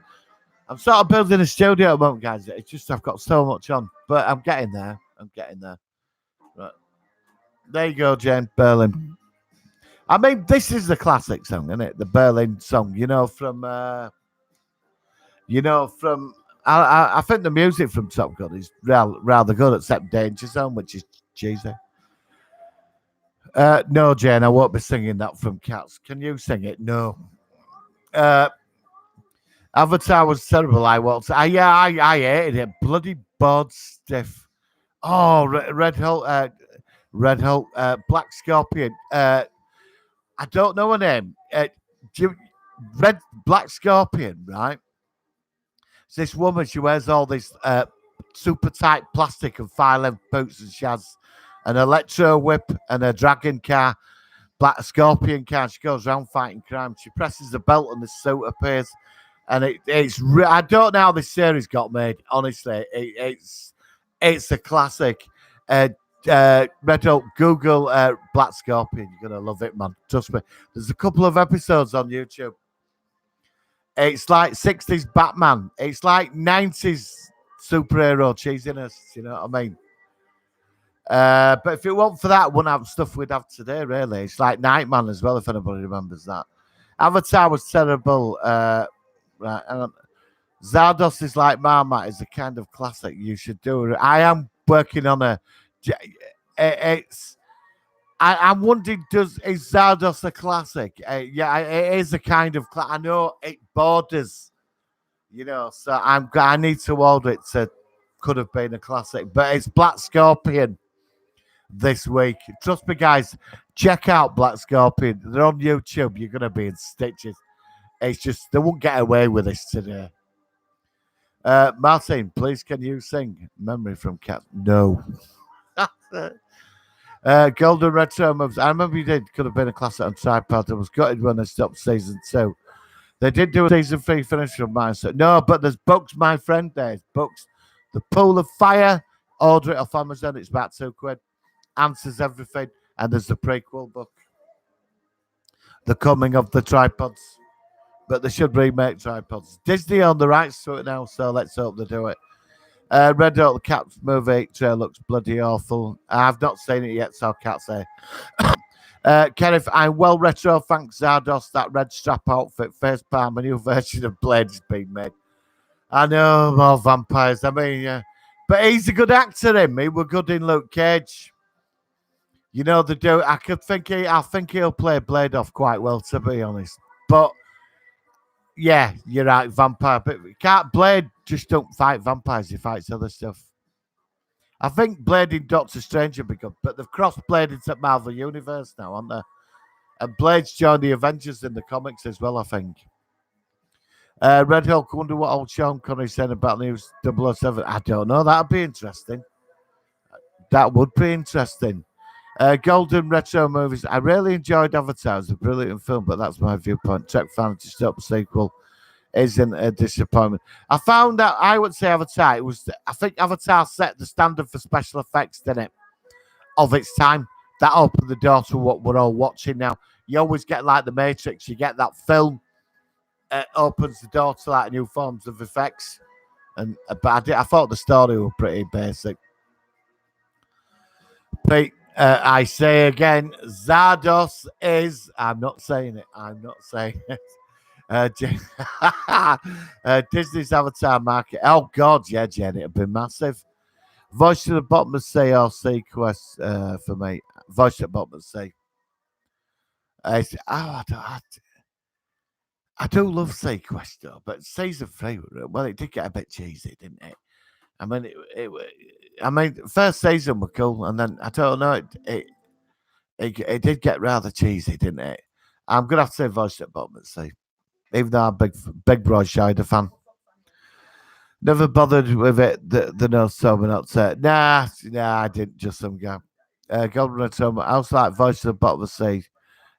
S1: I'm sort of building a studio at the moment, guys. It's just I've got so much on, but I'm getting there. Right. There you go, Jen. Berlin. I mean, this is the classic song, isn't it? The Berlin song, from I think the music from Top Gun is rather good, except Danger Zone, which is cheesy. No, Jane, I won't be singing that from Cats. Can you sing it? No. Avatar was terrible. I hated it. Bloody bored stiff. Oh, Red Hole. Red Hulk, Black Scorpion. I don't know her name. Red Black Scorpion, right? It's this woman. She wears all this super tight plastic and fire length boots, and she has an electro whip and a dragon car, Black Scorpion car. She goes around fighting crime. She presses the belt, and the suit appears. And I don't know how this series got made. Honestly, it's a classic. Red Hulk, Google Black Scorpion. You're gonna love it, man. Trust me. There's a couple of episodes on YouTube. It's like 60s Batman. It's like 90s superhero cheesiness. You know what I mean? But if it weren't for that, wouldn't have stuff we'd have today, really. It's like Nightman as well, if anybody remembers that. Avatar was terrible. Right. Zardos is like Marmite is a kind of classic you should do. I am working on a. It's. I'm wondering, is Zardos a classic? Yeah, it is a kind of. I know it borders, so I need to order it to. Could have been a classic, but it's Black Scorpion this week. Trust me, guys. Check out Black Scorpion. They're on YouTube. You're gonna be in stitches. It's just they won't get away with this today. Martin, please, can you sing "Memory from Cat"? No. Golden Retro moves. I remember you did. Could have been a classic on tripod. I was gutted when they stopped season 2. They did do a season 3 finish from mine. So no, but there's books, my friend. There's books. The Pool of Fire. Order it off Amazon. It's about £2. Answers everything. And there's the prequel book. The Coming of the Tripods. But they should remake tripods. Disney on the rights to it now, so let's hope they do it. Red Hot the Cats movie trailer looks bloody awful. I've not seen it yet, so I can't say. Kenneth, I'm well retro, thanks Zardos. That red strap outfit, face palm, a new version of Blade has been made. I know, more vampires. I mean, but he's a good actor, him. He was good in Luke Cage. You know, the dude, I think he'll play Blade off quite well, to be honest. But yeah, you're right, vampire. But Blade just don't fight vampires, he fights other stuff. I think Blade in Doctor Strange would be good, but they've crossed Blade into Marvel Universe now, aren't they? And Blade's joined the Avengers in the comics as well, I think. Red Hulk, wonder what old Sean Connery said about News 007. I don't know, that'd be interesting. That would be interesting. Golden Retro movies. I really enjoyed Avatar. It's a brilliant film, but that's my viewpoint. Trek fan to stop sequel isn't a disappointment. I found out, I would say Avatar, I think Avatar set the standard for special effects, didn't it? Of its time. That opened the door to what we're all watching now. You always get like the Matrix, you get that film, opens the door to like new forms of effects. But I thought the story was pretty basic. Pete, I say again, Zardos is. I'm not saying it. Disney's Avatar market. Oh God, yeah, Jen, it'd be massive. Voice to the bottom of C or C quest for me. Voice to the bottom of C. I do love C quest though, but season 3, well, it did get a bit cheesy, didn't it? I mean, first season was cool, and then I don't know, it did get rather cheesy, didn't it? I'm gonna have to say Voice at the bottom and see, even though I'm big Roy Scheider fan. Never bothered with it. The no summer not set. Nah, I didn't. Just some guy. Golden Red Summer. I also like Voice at the bottom of the sea.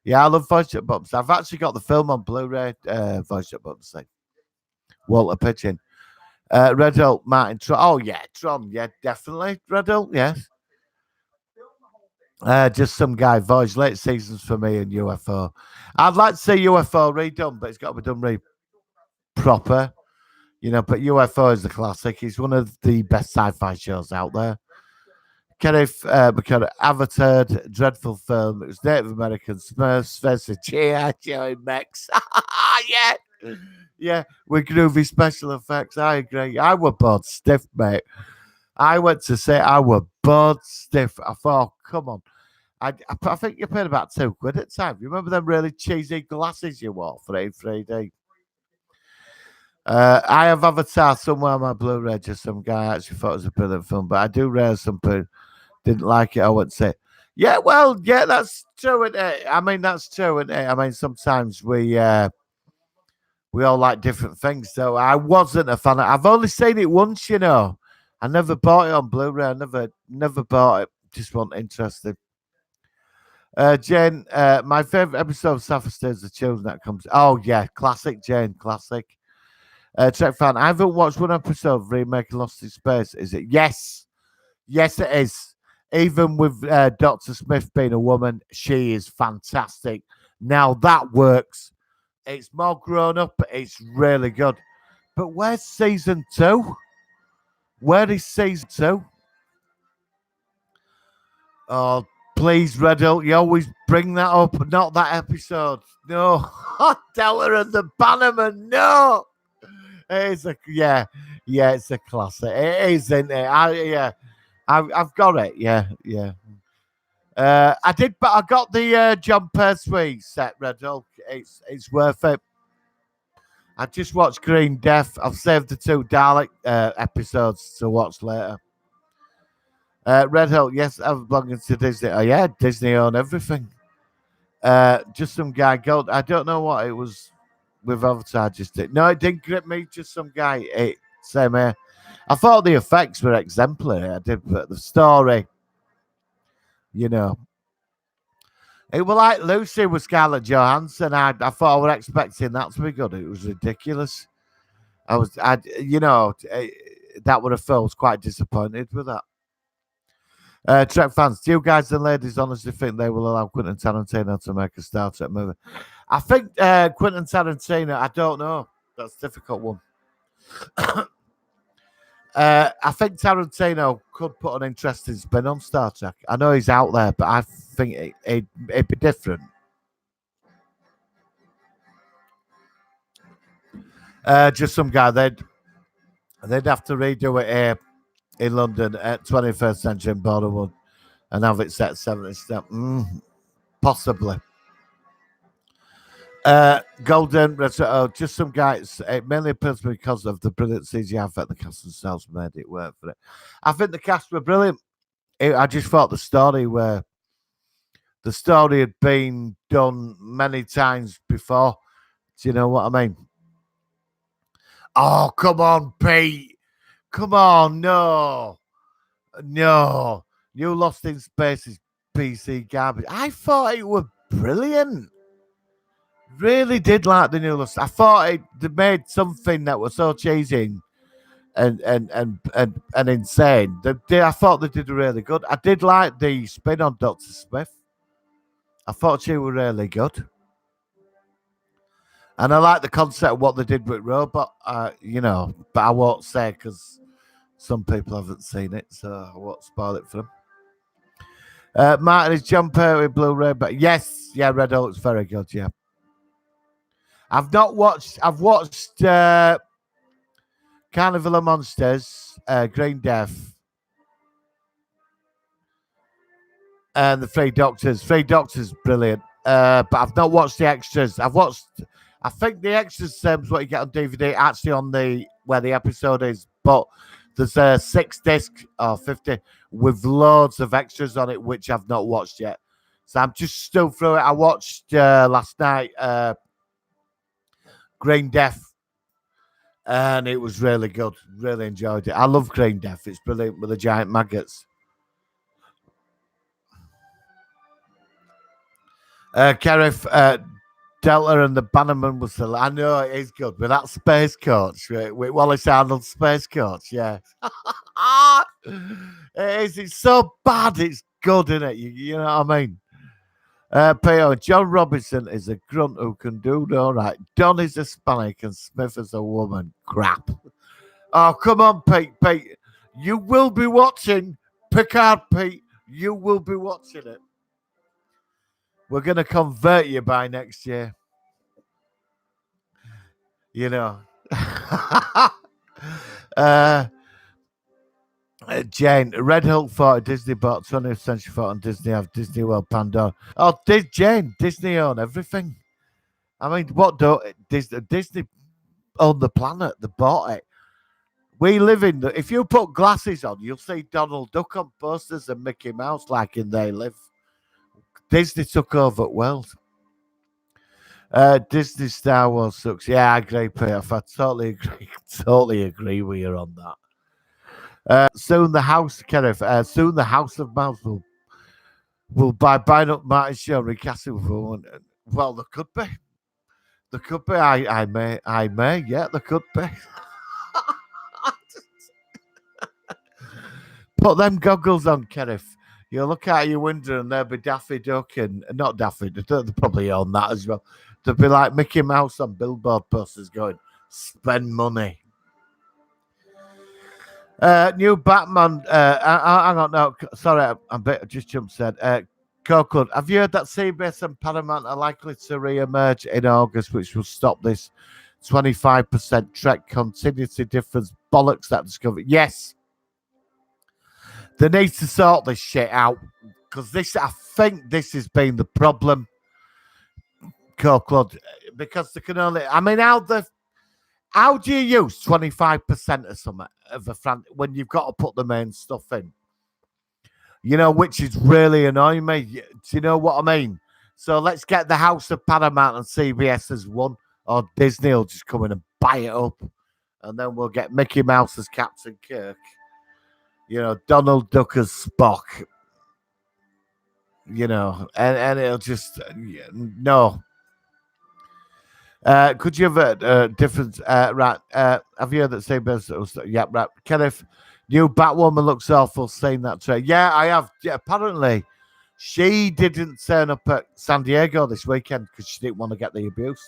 S1: Yeah, I love Voice at the bottom. I've actually got the film on Blu-ray. Voice at the bottom of the sea. Walter Pigeon. Red Hulk, Martin Tron. Oh, yeah, Tron. Yeah, definitely. Red Hulk, yes. Just some guy voice. Late seasons for me and UFO. I'd like to see UFO redone, but it's got to be done proper. But UFO is the classic. He's one of the best sci-fi shows out there. Kenneth Avatar, dreadful film. It was Native American Smurfs versus G.I. Joe in Mex. Yeah. Yeah, with groovy special effects. I agree. I were bored stiff, mate. I went to say I were bored stiff. I thought, come on. I think you paid about £2 at the time. You remember them really cheesy glasses you wore for 3D? I have Avatar somewhere on my Blu-ray. Just some guy actually thought it was a brilliant film, but I do realize some people didn't like it. I wouldn't say. Yeah, well, yeah, that's true, isn't it? I mean, that's true, isn't it? I mean, sometimes we all like different things. So I wasn't a fan. I've only seen it once, you know. I never bought it on Blu-ray. I never bought it. Just wasn't interested. Jane, my favorite episode of Scifi Stays the Children that comes. Oh yeah, classic Jane, classic. Trek fan. I haven't watched one episode of remake Lost in Space. Is it? Yes, yes, it is. Even with Dr. Smith being a woman, she is fantastic. Now that works. It's more grown up. It's really good. But where's season 2? Where is season 2? Oh, please, Riddle, you always bring that up. Not that episode. No. Teller and the Bannerman. No. It's it's a classic. It is, isn't it? I've got it. Yeah, yeah. I did, but I got the John Pertwee set, Riddle. It's worth it. I just watched Green Death. I've saved the 2 Dalek episodes to watch later. Red Hill, yes, I'm belonging to Disney. Oh yeah, Disney own everything. Just some guy gold. I don't know what it was with Avatar. No, it didn't grip me. Just some guy. Same here. I thought the effects were exemplary. I did, but the story, you know, it was like Lucy with Scarlett Johansson. I thought I was expecting that to be good. It was ridiculous. That would have felt quite disappointed with that. Trek fans, do you guys and ladies honestly think they will allow Quentin Tarantino to make a Star Trek movie? I think Quentin Tarantino, I don't know. That's a difficult one. I think Tarantino could put an interesting spin on Star Trek. I know he's out there, but I think it'd be different. Just some guy, they'd have to redo it here in London at 21st Century Borderwood and have it set 70 step. Possibly. Golden, just some guys. It mainly appeals to me because of the brilliant CGI effect the cast themselves made it work for it. I think the cast were brilliant. I just thought the story had been done many times before. Do you know what I mean? Oh, come on, Pete. Come on, no. You Lost in Space is PC garbage. I thought it was brilliant. Really did like the new Lost. I thought they made something that was so cheesy and insane. I thought they did really good. I did like the spin on Dr. Smith. I thought she was really good. And I like the concept of what they did with Robot, but I won't say because some people haven't seen it, so I won't spoil it for them. Martin is John Pertwee Blu-ray, but yes, yeah, Red Hulk's very good, yeah. I've watched Carnival of Monsters, Green Death, and the Three Doctors. Three Doctors, brilliant. But I've not watched the extras. I think the extras same as what you get on DVD, actually on where the episode is, but there's a 6 disc or 50 with loads of extras on it, which I've not watched yet. So I'm just still through it. I watched last night Green Death, and it was really good. Really enjoyed it. I love Green Death. It's brilliant with the giant maggots. Kerry, Delta and the Bannerman was I know it is good with that space coach with Wallace Arnold's space coach. Yeah, it is. It's so bad. It's good, isn't it? You know what I mean? P.O. John Robinson is a grunt who can do no right. Don is a Hispanic and Smith is a woman. Crap. Oh, come on, Pete. Pete, you will be watching Picard, Pete. You will be watching it. We're going to convert you by next year. You know. Jane, Red Hulk fought Disney bought 20th Century Fox and Disney have Disney World Pandora. Oh, Jane, Disney own everything. I mean, what do Disney own the planet? They bought it. We live in if you put glasses on, you'll see Donald Duck on posters and Mickey Mouse like in They Live. Disney took over the world. Disney Star Wars sucks. Yeah, I agree, Peter. I totally agree. Totally agree with you on that. Soon the House, Kenneth. Soon the House of Mouse will buying up Martin Show, recasting with one. Well, there could be. There could be. I may. Yeah, there could be. Put them goggles on, Kenneth. You look out your window and there'll be Daffy Duck and not Daffy. They probably own that as well. There'll be like Mickey Mouse on billboard posters going, "Spend money." New Batman. Hang on, no, sorry, I just jumped said. Coco, have you heard that CBS and Paramount are likely to re-emerge in August, which will stop this 25% Trek continuity difference bollocks that discovered? Yes. They need to sort this shit out because I think this has been the problem, Coco, because they can only, I mean, how do you use 25% of something of a when you've got to put the main stuff in? You know, which is really annoying me. Do you know what I mean? So let's get the House of Paramount and CBS as one, or Disney will just come in and buy it up, and then we'll get Mickey Mouse as Captain Kirk. You know, Donald Duck as Spock. You know, and it'll just no. Could you have a different right? Have you heard that CBS? Yeah, right. Kenneth, new Batwoman looks awful. Saying that trade. Yeah, I have. Yeah, apparently, she didn't turn up at San Diego this weekend because she didn't want to get the abuse.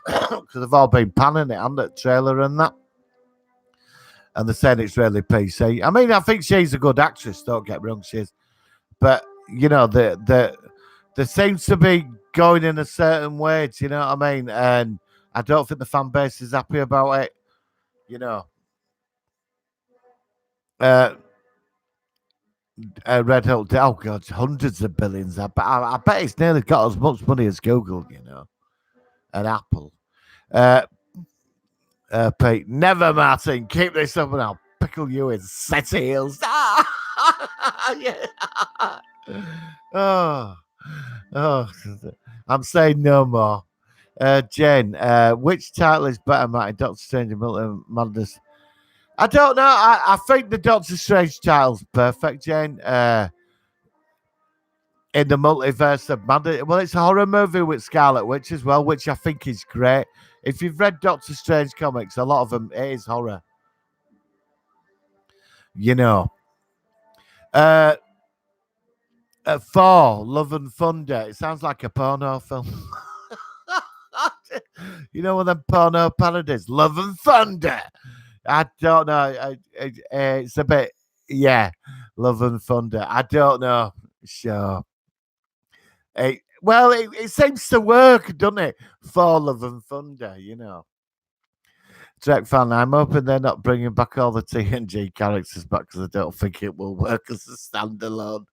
S1: Because they've all been panning it on the trailer and that. And they're saying it's really PC. I mean, I think she's a good actress, don't get me wrong, she is. But, you know, there seems to be going in a certain way, do you know what I mean? And I don't think the fan base is happy about it, you know. Red Hook, oh God, hundreds of billions. I bet it's nearly got as much money as Google, you know, and Apple. Pete, never, Martin. Keep this up and I'll pickle you in set heels. Oh, I'm saying no more. Jen, which title is better, Martin? Doctor Strange and Multiverse Madness? I don't know. I think the Doctor Strange title's perfect, Jen. In the Multiverse of Madness. Well, it's a horror movie with Scarlet Witch as well, which I think is great. If you've read Doctor Strange comics, a lot of them, it is horror. You know. Thor, Love and Thunder. It sounds like a porno film. You know, one of them porno parodies. Love and Thunder. I don't know. It's a bit, yeah. Love and Thunder. I don't know. Sure. It seems to work, doesn't it? For Love and Thunder, you know. Trek fan, I'm hoping they're not bringing back all the TNG characters back because I don't think it will work as a standalone.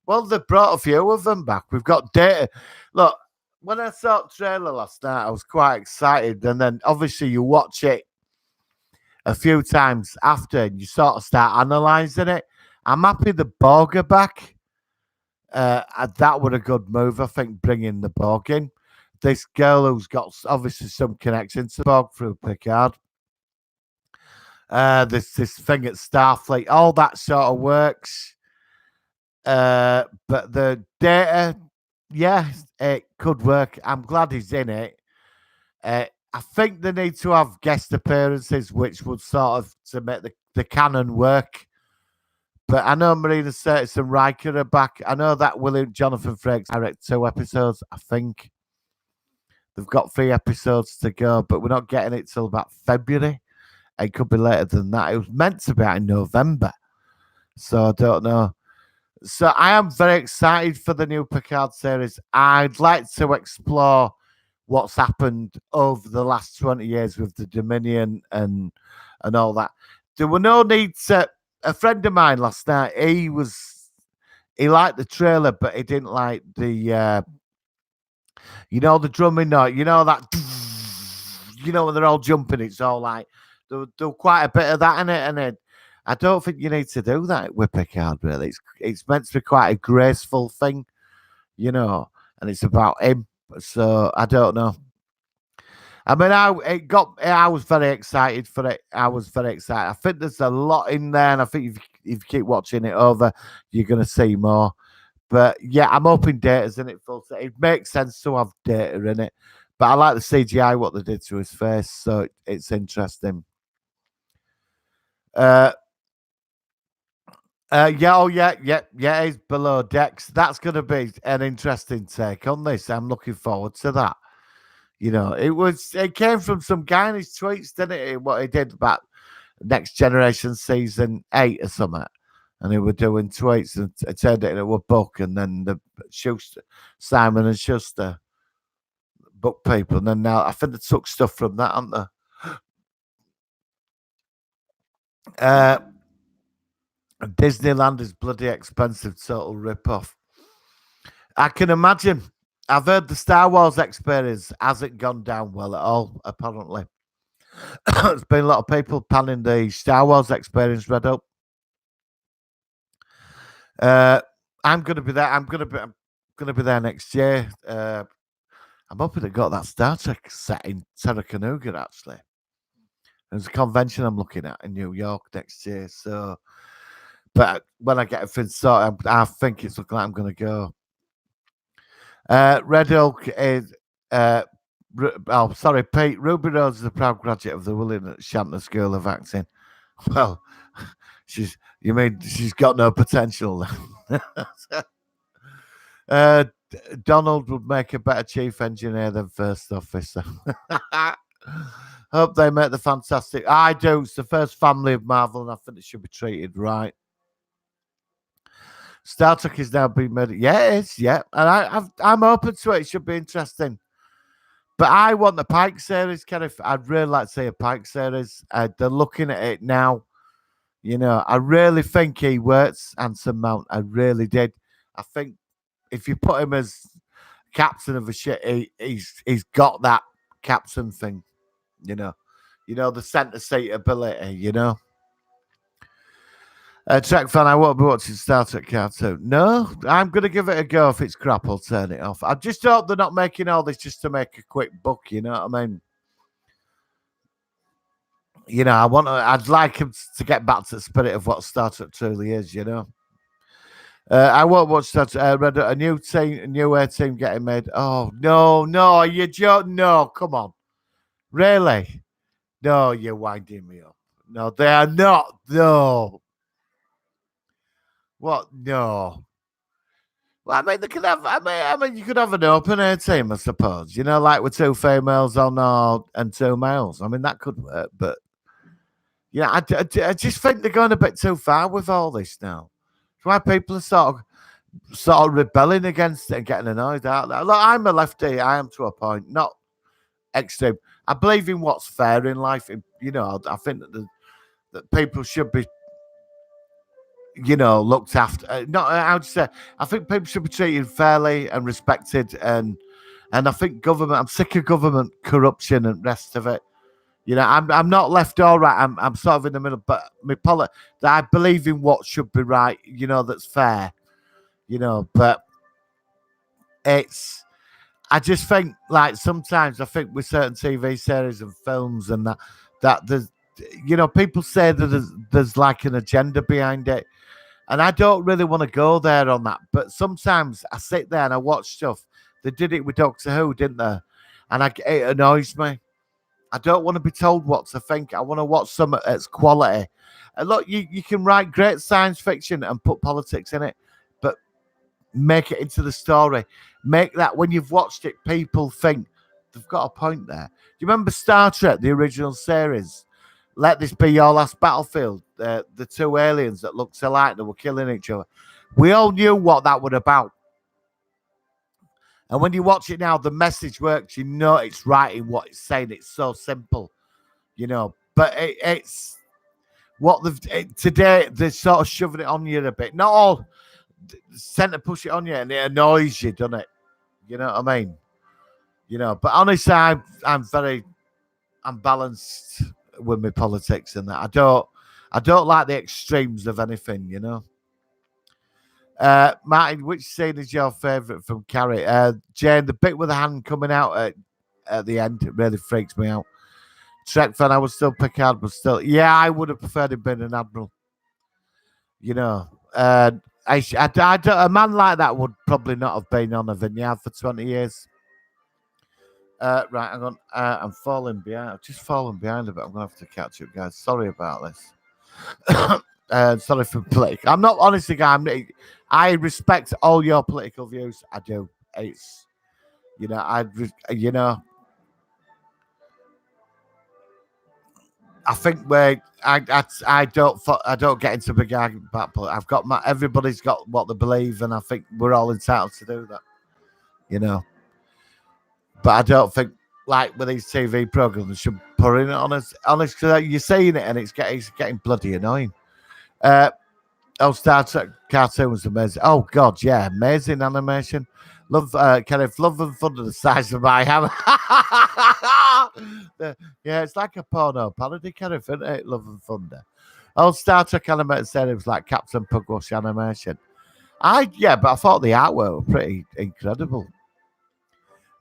S1: Well, they've brought a few of them back. We've got Data. Look, when I saw the trailer last night, I was quite excited. And then obviously you watch it a few times after and you sort of start analysing it. I'm happy the Borg are back. That was a good move, I think, bringing the Borg in. This girl who's got obviously some connection to Borg through Picard. This thing at Starfleet, all that sort of works. But the Data, yeah, it could work. I'm glad he's in it. I think they need to have guest appearances, which would sort of to make the canon work. But I know Marina Sirtis and Riker are back. I know that Jonathan Frakes direct 2 episodes, I think. They've got 3 episodes to go, but we're not getting it till about February. It could be later than that. It was meant to be out in November. So I don't know. So I am very excited for the new Picard series. I'd like to explore what's happened over the last 20 years with the Dominion and all that. There were no need to... A friend of mine last night, he liked the trailer, but he didn't like the, the drumming note, that, when they're all jumping, it's all like, there's quite a bit of that in it, and I don't think you need to do that with Picard, really. It's meant to be quite a graceful thing, and it's about him. So I don't know. I mean, I was very excited for it. I was very excited. I think there's a lot in there, and I think if you keep watching it over, you're going to see more. But yeah, I'm hoping Data's in it full set. It makes sense to have Data in it, but I like the CGI what they did to his face, so it's interesting. Yeah, oh yeah, he's below decks. That's going to be an interesting take on this. I'm looking forward to that. It came from some guy in his tweets, didn't it? What he did about Next Generation season 8 or something. And they were doing tweets and it turned it into a book. And then the Simon and Schuster book people. And then now I think they took stuff from that, haven't they? Disneyland is bloody expensive, total rip-off. I can imagine. I've heard the Star Wars experience hasn't gone down well at all, apparently. There's been a lot of people panning the Star Wars experience read up. I'm gonna be there. I'm gonna be there next year. I'm hoping they got that Star Trek set in Chattanooga. Actually, there's a convention I'm looking at in New York next year. So, but when I get everything sorted, I think it's looking like I'm gonna go. Red Oak is. Sorry, Pete. Ruby Rose is a proud graduate of the William Shatner School of Acting. Well, she's got no potential. Donald would make a better chief engineer than first officer. Hope they make the fantastic. I do. It's the first family of Marvel, and I think it should be treated right. Star Trek is now being made. Yeah, it is. Yeah, and I'm open to it. It should be interesting. But I want the Pike series, Kenneth. I'd really like to see a Pike series. They're looking at it now. I really think he works Anson Mount. I really did. I think if you put him as captain of a ship, he's got that captain thing. The centre seat ability. Trek fan, I won't be watching Star Trek cartoon. No, I'm going to give it a go. If it's crap, I'll turn it off. I just hope they're not making all this just to make a quick buck. You know what I mean? I'd like him to get back to the spirit of what Star Trek truly is. I won't watch that. Read a new team getting made. Oh no, you joke? No, come on, really? No, you're winding me up. No, they are not. No. What? No. Well, I mean, they could have. You could have an open air team, I suppose. Like with two females on and two males. I mean, that could work, but I just think they're going a bit too far with all this now. That's why people are sort of rebelling against it and getting annoyed out there. Look, I'm a lefty. I am to a point, not extreme. I believe in what's fair in life. I think that people should be looked after. Not how to say. I think people should be treated fairly and respected, and I think government. I'm sick of government corruption and rest of it. I'm not left or right. I'm sort of in the middle, but I believe in what should be right. That's fair. But it's. I just think like sometimes I think with certain TV series and films and that there's people say that there's like an agenda behind it. And I don't really want to go there on that. But sometimes I sit there and I watch stuff. They did it with Doctor Who, didn't they? And it annoys me. I don't want to be told what to think. I want to watch something that's quality. And look, you can write great science fiction and put politics in it, but make it into the story. Make that when you've watched it, people think they've got a point there. Do you remember Star Trek, the original series? Let this be your last battlefield. The two aliens that looked alike that were killing each other. We all knew what that was about. And when you watch it now, the message works. It's right in what it's saying. It's so simple, But it's what today they're sort of shoving it on you a bit. Not all tend to push it on you, and it annoys you, doesn't it? You know what I mean? But honestly, I'm balanced with my politics and that. I don't like the extremes of anything, Martin, which scene is your favourite from Carrie? Jane, the bit with the hand coming out at the end, it really freaks me out. Trek fan, I would still Picard, but still, yeah, I would have preferred him being an admiral. You know, a man like that would probably not have been on a vineyard for 20 years. Right, hang on. I'm falling behind. I've just fallen behind a bit. I'm going to have to catch up, guys. Sorry about this. Sorry for political. I'm not, honestly, guys. I respect all your political views. I do. It's, you know, I think I don't get into big argument about politics. I've got everybody's got what they believe, and I think we're all entitled to do that. You know, but I don't think like with these TV programs they should put it on us. Honest, because you're saying it and it's getting bloody annoying. Star Trek cartoon was amazing. Oh God, yeah, amazing animation. Love Kenneth, love and thunder the size of my hammer. Yeah, it's like a porno parody, Kenneth, isn't it? Love and thunder. Star Trek animated series like Captain Pugwash animation. But I thought the artwork was pretty incredible.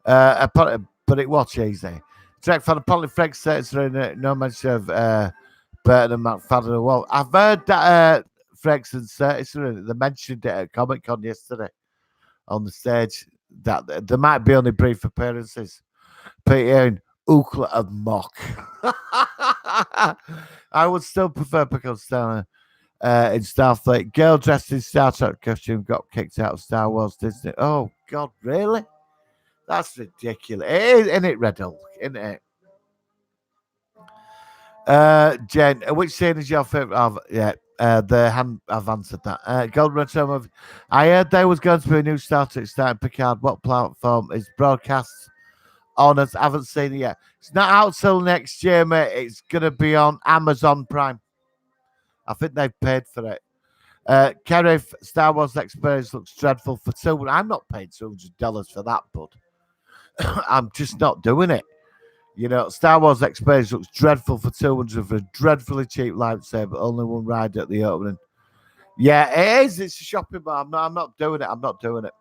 S1: But it was cheesy. Trek fan apparently Frank states no mention of Burton and McFadden. Well, I've heard that Frakes and Curtis they mentioned it at Comic Con yesterday on the stage that there might be only brief appearances. Peter and Ukla of Mock. I would still prefer Picard Star in Starfleet. Girl dressed in Star Trek costume got kicked out of Star Wars Disney. Oh God, really? That's ridiculous. Isn't it, Red Hulk? Isn't it? Jen, which scene is your favorite? I've answered that. Golden Retro movie. I heard there was going to be a new Star Trek starting Picard. What platform is broadcast on? I haven't seen it yet. It's not out till next year, mate. It's going to be on Amazon Prime. I think they've paid for it. Kerry, Star Wars Experience looks dreadful for $200. I'm not paying $200 for that, bud. I'm just not doing it. You know, Star Wars Experience looks dreadful for $200 for a dreadfully cheap lightsaber. Only one ride at the opening. Yeah, it is. It's a shopping mall. I'm not doing it. I'm not doing it.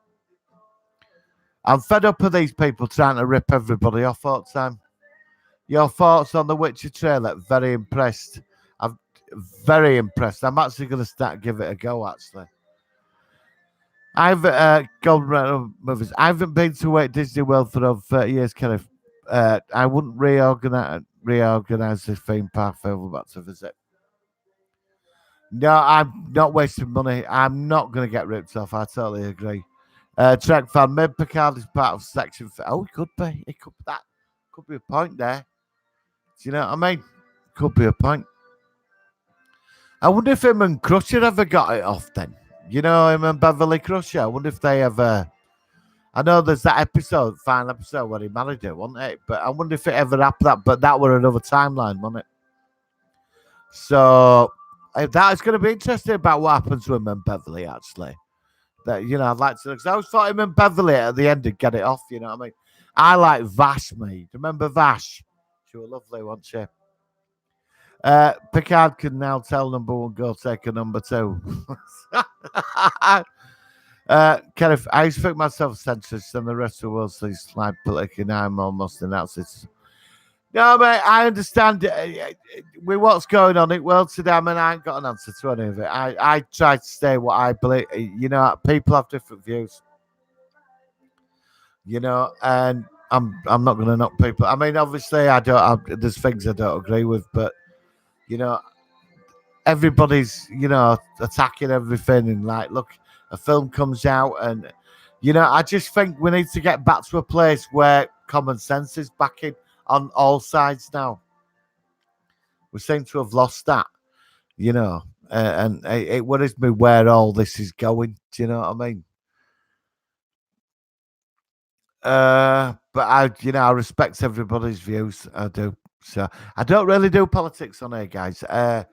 S1: I'm fed up of these people trying to rip everybody off all the time. Your thoughts on the Witcher trailer? Very impressed. I'm very impressed. I'm actually going to give it a go, actually. I've Golden Retro movies. I haven't been to Walt Disney World for over 30 years, Kenneth. I wouldn't reorganize this theme park if I ever back to visit. No, I'm not wasting money. I'm not going to get ripped off. I totally agree. Trek fan, maybe Picard is part of section. Oh, it could be. That could be a point there. Do you know what I mean? Could be a point. I wonder if him and Crusher ever got it off then. You know, him and Beverly Crusher. I wonder if they ever. I know there's that final episode where he married her, wasn't it? But I wonder if it ever happened. But that were another timeline, wasn't it? So that is going to be interesting about what happens to him and Beverly, actually. That I'd like to, because I always thought him and Beverly at the end would get it off. You know what I mean? I like Vash, mate. Remember Vash? She was lovely, wasn't she? Picard can now tell number one, go take a number two. Kenneth, I used to think myself centrist and the rest of the world sees slide politically. Now I'm almost an outsit. No, mate, I understand with what's going on in world today. I mean, I ain't got an answer to any of it. I try to stay what I believe. You know, people have different views. You know, and I'm not going to knock people. I mean, obviously, there's things I don't agree with, but you know, everybody's attacking everything and like, look, a film comes out and I just think we need to get back to a place where common sense is back in on all sides now. We seem to have lost that, and it worries me where all this is going. Do you know what I mean? But I respect everybody's views. I do. So I don't really do politics on here, guys. And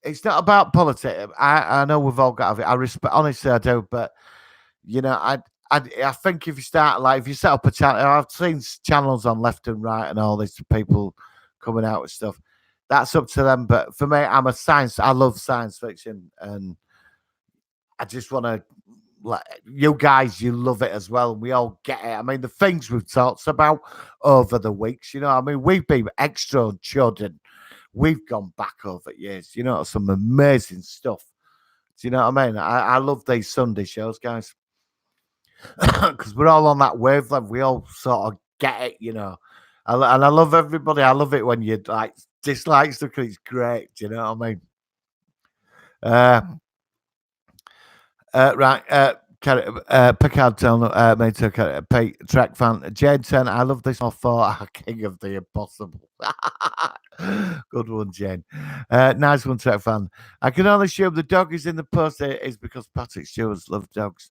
S1: it's not about politics. I know we've all got. I respect. Honestly, I do. But I think if you start if you set up a channel, I've seen channels on left and right and all these people coming out with stuff. That's up to them. But for me, I love science fiction, and I just want to. Like, you guys, you love it as well. We all get it. I mean, the things we've talked about over the weeks, I mean, we've been extra chud and we've gone back over years, some amazing stuff. Do you know what I mean? I love these Sunday shows, guys, because we're all on that wavelength. We all sort of get it, And I love everybody. I love it when you like dislike stuff 'cause it's great. Do you know what I mean? Uh, right. Picard Trailor, track fan. Jane 10, I love this more for King of the Impossible. Good one, Jane. Nice one, track fan. I can only assume the dog is in the poster is because Patrick Stewart's love dogs.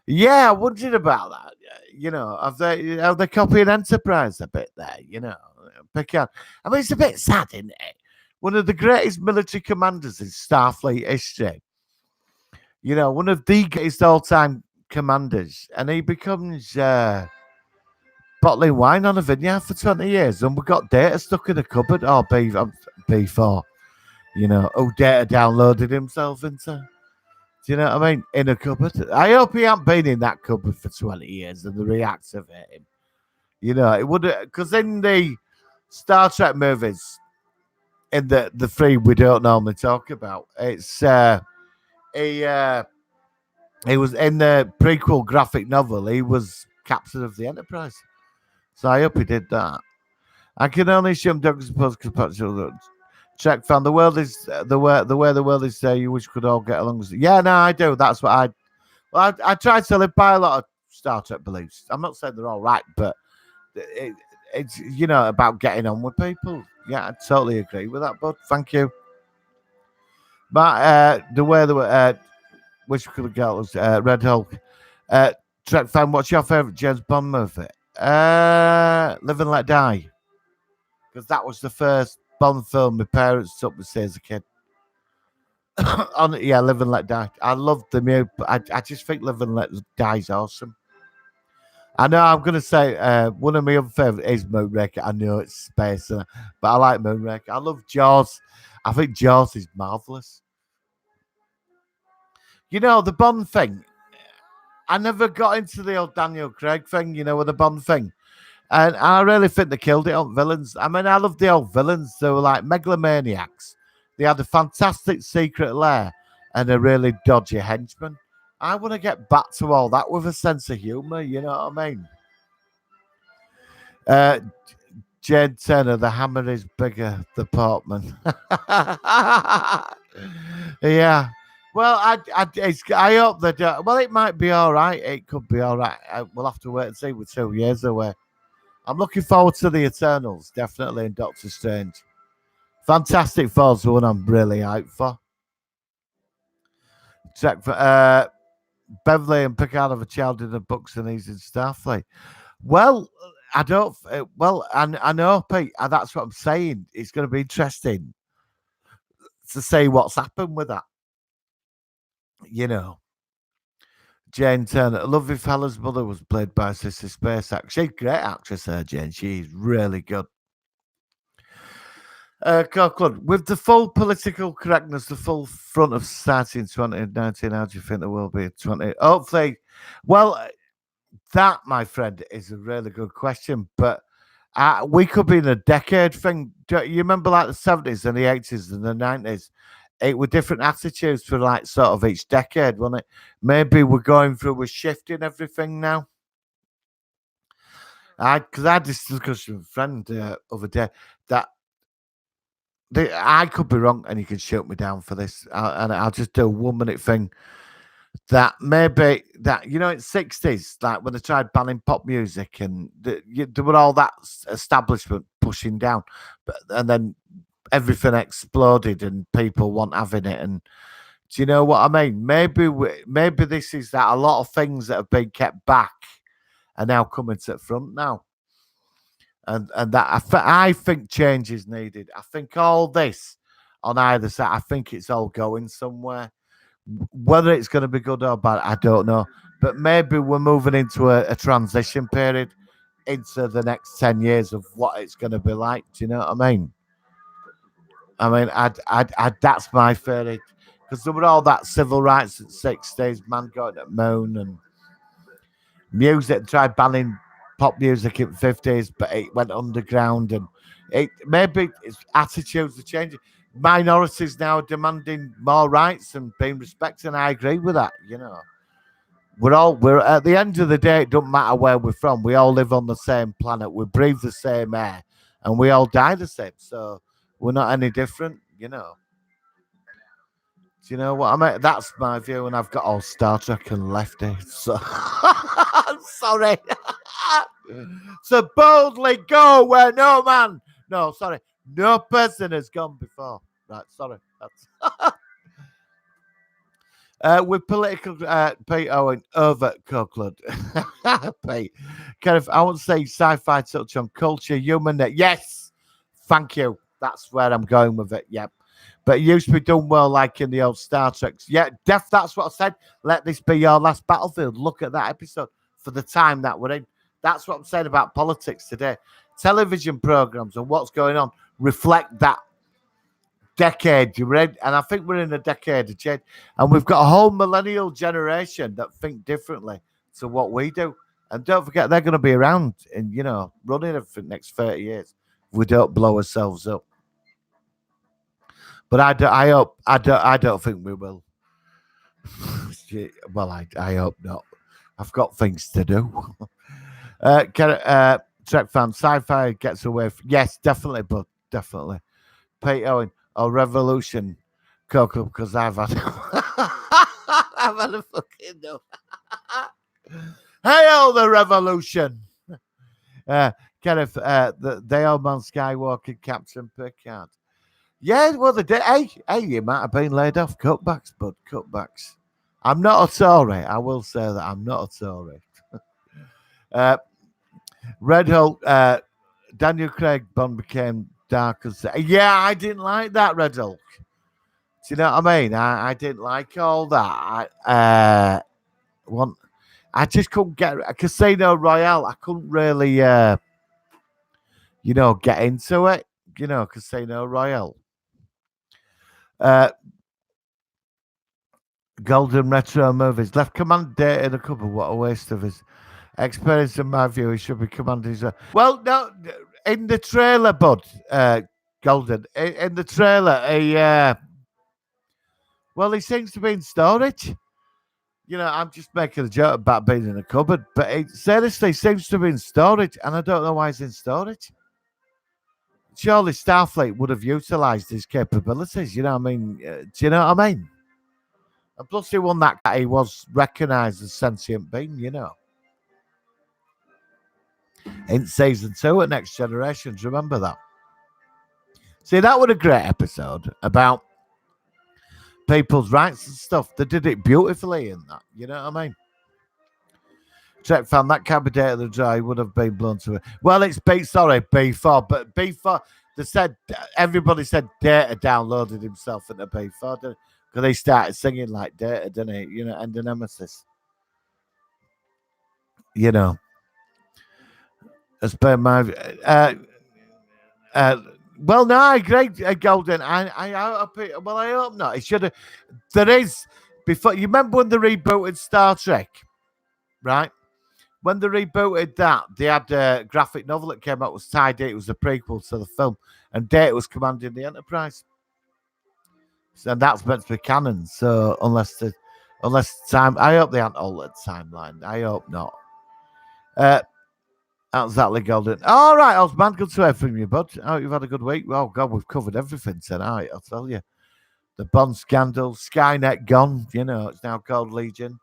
S1: Yeah, I wondered about that. Have they copying Enterprise a bit there? Picard. I mean, it's a bit sad, isn't it? One of the greatest military commanders in Starfleet history. One of the greatest all-time commanders, and he becomes bottling wine on a vineyard for 20 years, and we've got Data stuck in a cupboard. Oh, B4, who Data downloaded himself into. Do you know what I mean? In a cupboard. I hope he hasn't been in that cupboard for 20 years and the reactivate him. It would, because in the Star Trek movies, in the three we don't normally talk about, it's he was in the prequel graphic novel. He was captain of the Enterprise, so I hope he did that. I can only assume Doug supposed to check fan. The world is the way the world is. You wish we could all get along. Yeah, no, I do. That's what I. Well, I try to live by a lot of Star Trek beliefs. I'm not saying they're all right, but it's about getting on with people. Yeah, I totally agree with that, bud. Thank you. But the way which we could get was Red Hulk. Trek fan, what's your favorite James Bond movie? Live and Let Die, because that was the first Bond film my parents took me to see as a kid. Live and Let Die. I love the music. I just think Live and Let Die is awesome. I know I'm going to say one of my other favourites is Moonraker. I know it's space, but I like Moonraker. I love Jaws. I think Jaws is marvellous. The Bond thing. I never got into the old Daniel Craig thing, with the Bond thing. And I really think they killed it on villains. I mean, I love the old villains. They were like megalomaniacs. They had a fantastic secret lair and a really dodgy henchman. I want to get back to all that with a sense of humour, you know what I mean? Jane Turner, the hammer is bigger, the Portman. Yeah. Well, I hope that. Well, it might be all right. It could be all right. We'll have to wait and see. We're 2 years away. I'm looking forward to the Eternals, definitely, in Doctor Strange. Fantastic Four's the one I'm really hyped for. Check for Beverly and Picard have a child in the books and he's in Starfleet. Well, I don't. I know, Pete. That's what I'm saying. It's going to be interesting to see what's happened with that. Jane Turner, Lovely Fella's mother was played by Sissy Spacek. She's a great actress, Jane. She's really good. Coughlin, with the full political correctness, the full front of society in 2019, how do you think there will be 20? Hopefully, well, that, my friend, is a really good question, but we could be in a decade thing. Do you remember like the 70s and the 80s and the 90s? It were different attitudes for like sort of each decade, wasn't it? Maybe we're going through a shift in everything now. Because I had this discussion with a friend the other day that I could be wrong, and you can shoot me down for this, and I'll just do a 1 minute thing. That maybe that in 60s, like when they tried banning pop music, and there were all that establishment pushing down, and then everything exploded, and people weren't having it. And do you know what I mean? Maybe this is that a lot of things that have been kept back are now coming to the front now. And that I think change is needed. I think all this on either side, I think it's all going somewhere. Whether it's going to be good or bad, I don't know. But maybe we're moving into a transition period into the next 10 years of what it's going to be like. Do you know what I mean? I mean, that's my theory. Because there were all that civil rights at 60s, man going to moon and music, tried banning pop music in 50s, but it went underground and it maybe its attitudes are changing. Minorities now are demanding more rights and being respected, and I agree with that, you know. We're at the end of the day, it doesn't matter where we're from. We all live on the same planet. We breathe the same air and we all die the same. So we're not any different, you know. Do you know what I mean? That's my view, and I've got all Star Trek and lefty. So I'm sorry. So boldly go where no man, no, sorry, no person has gone before. Right, sorry. That's with political Pete Owen over Cookland. Pete, kind of, I won't say sci-fi touch on culture, human. Yes, thank you. That's where I'm going with it. Yep. But it used to be done well, like in the old Star Treks. Yeah, that's what I said. Let this be your last battlefield. Look at that episode for the time that we're in. That's what I'm saying about politics today. Television programs and what's going on reflect that decade you're in. And I think we're in a decade of change. And we've got a whole millennial generation that think differently to what we do. And don't forget, they're going to be around and, you know, running it for the next 30 years if we don't blow ourselves up. But I don't think we will. Well, I hope not. I've got things to do. Trek fan, sci-fi gets away. Yes, definitely, but definitely. Pete Owen or Revolution, Coco, because I've had, I've had a fucking no. Hail the revolution! Kenneth, the old man Skywalker, Captain Picard. Yeah, well, hey, you might have been laid off. Cutbacks, bud, cutbacks. I'm not a Tory. I will say that I'm not a Tory. Red Hulk, Daniel Craig Bond became dark as. Yeah, I didn't like that Red Hulk. Do you know what I mean? I didn't like all that. I just couldn't get a Casino Royale. I couldn't really, get into it. You know, Casino Royale. Golden retro movies. Left command data in a couple. What a waste of his experience. In my view, he should be commanding his. Well, no, in the trailer, bud. Golden in the trailer. He seems to be in storage. You know, I'm just making a joke about being in a cupboard, but it seriously seems to be in storage, and I don't know why he's in storage. Surely Starfleet would have utilized his capabilities. You know what I mean? Do you know what I mean? And plus, he won that. He was recognized as sentient being. You know, in season 2 at Next Generations. Remember that? See, that was a great episode about people's rights and stuff. They did it beautifully in that. You know what I mean? Trek fan, that candidate of the dry would have been blown to it. Well, it's B4, but B4, everybody said Data downloaded himself into B4, didn't it? Because he started singing like Data, didn't he? You know, and the Nemesis. You know, it's been my. Well, no, I agree, Golden. I hope not. It should have. There is before. You remember when they rebooted Star Trek, right? When they rebooted that, they had a graphic novel that came out was Tie Date. It was a prequel to the film, and Data was commanding the Enterprise, and that's meant to be canon. So unless time, I hope they haven't altered the timeline. I hope not. Exactly, Golden. All right, Osman, good to hear from you, bud. I hope you've had a good week. Oh God, we've covered everything tonight. I'll tell you, the Bond scandal, Skynet gone. You know, it's now called Legion.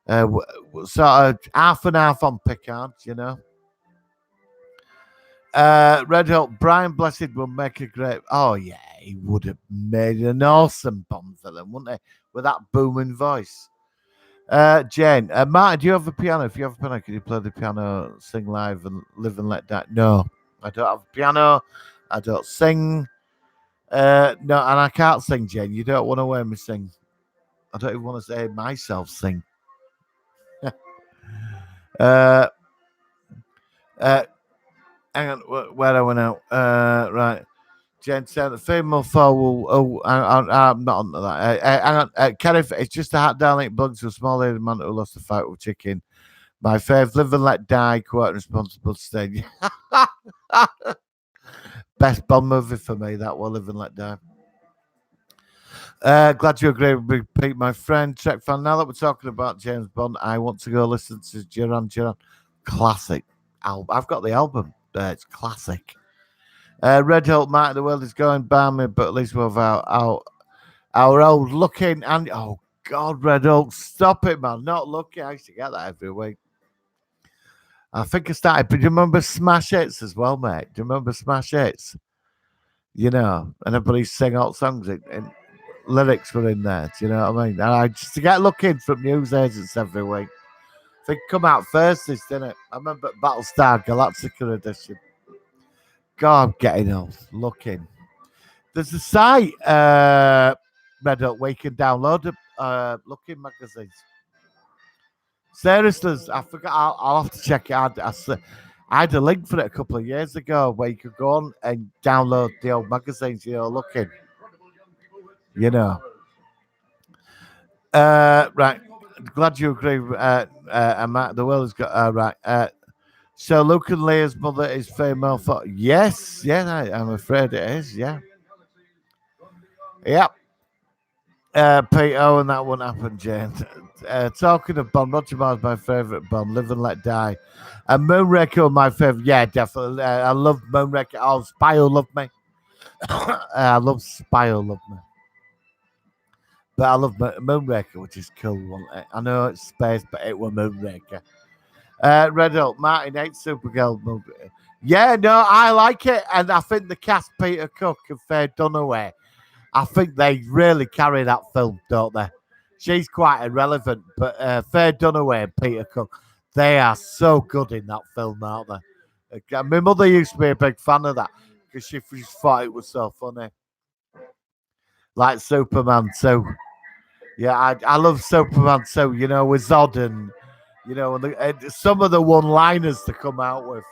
S1: Sort of half and half on Picard, you know. Red Hulk, Brian Blessed will make a great. Oh yeah, he would have made an awesome Bond villain, wouldn't he? With that booming voice. Jane, Martin, do you have a piano? If you have a piano, can you play the piano, sing live, and live and let die? No, I don't have a piano. I don't sing. No, and I can't sing, Jane. You don't want to hear me sing. I don't even want to hear myself sing. Hang on, where are we now? Right. Jen said the female foe will. Oh, I'm not on that. Hang on, Kenneth. It's just a hat down like bugs to a small lady man who lost the fight with chicken. My fave, live and let die. Quite responsible stage. Best Bond movie for me. That will live and let die. Glad you agree with me, Pete, my friend. Trek fan. Now that we're talking about James Bond, I want to go listen to Duran Duran. Classic album. I've got the album. It's classic. Red Hulk, Martin, the world is going balmy, but at least we'll have our old looking and oh God, Red Hulk, stop it, man. Not looking. I used to get that every week. I think I started, but do you remember Smash Hits as well, mate? Do you remember Smash Hits? You know, and everybody sing all songs and lyrics were in there. Do you know what I mean? And I just to get looking from news agents every week. I think it come out first, this didn't it? I remember Battlestar Galactica edition. God, getting old. Looking. There's a site, Red Up, where you can download looking magazines. Seriously, I forgot. I'll have to check it out. I had a link for it a couple of years ago where you could go on and download the old magazines, you know, looking. You know. Right. Glad you agree. Matt, the world has got right. So Luke and Leia's mother is female. Yes, yeah, I'm afraid it is. Yeah. Yep. Pete Owen, that won't happen, Jane. Talking of Bond, Roger Moore's my favourite Bond, Live and Let Die. And Moonraker, my favourite. Yeah, definitely. I love Moonraker. Oh, Spy Who Loved Me. I love Spy Who Loved Me. But I love Moonraker, which is cool. I know it's space, but it was Moonraker. Red Hulk, Martin 8 Supergirl movie. Yeah, no, I like it. And I think the cast, Peter Cook and Faye Dunaway, I think they really carry that film, don't they? She's quite irrelevant, but Faye Dunaway and Peter Cook, they are so good in that film, aren't they? My mother used to be a big fan of that because she just thought it was so funny. Like Superman 2. Yeah, I love Superman 2, you know, with Zod and, you know, and some of the one-liners to come out with,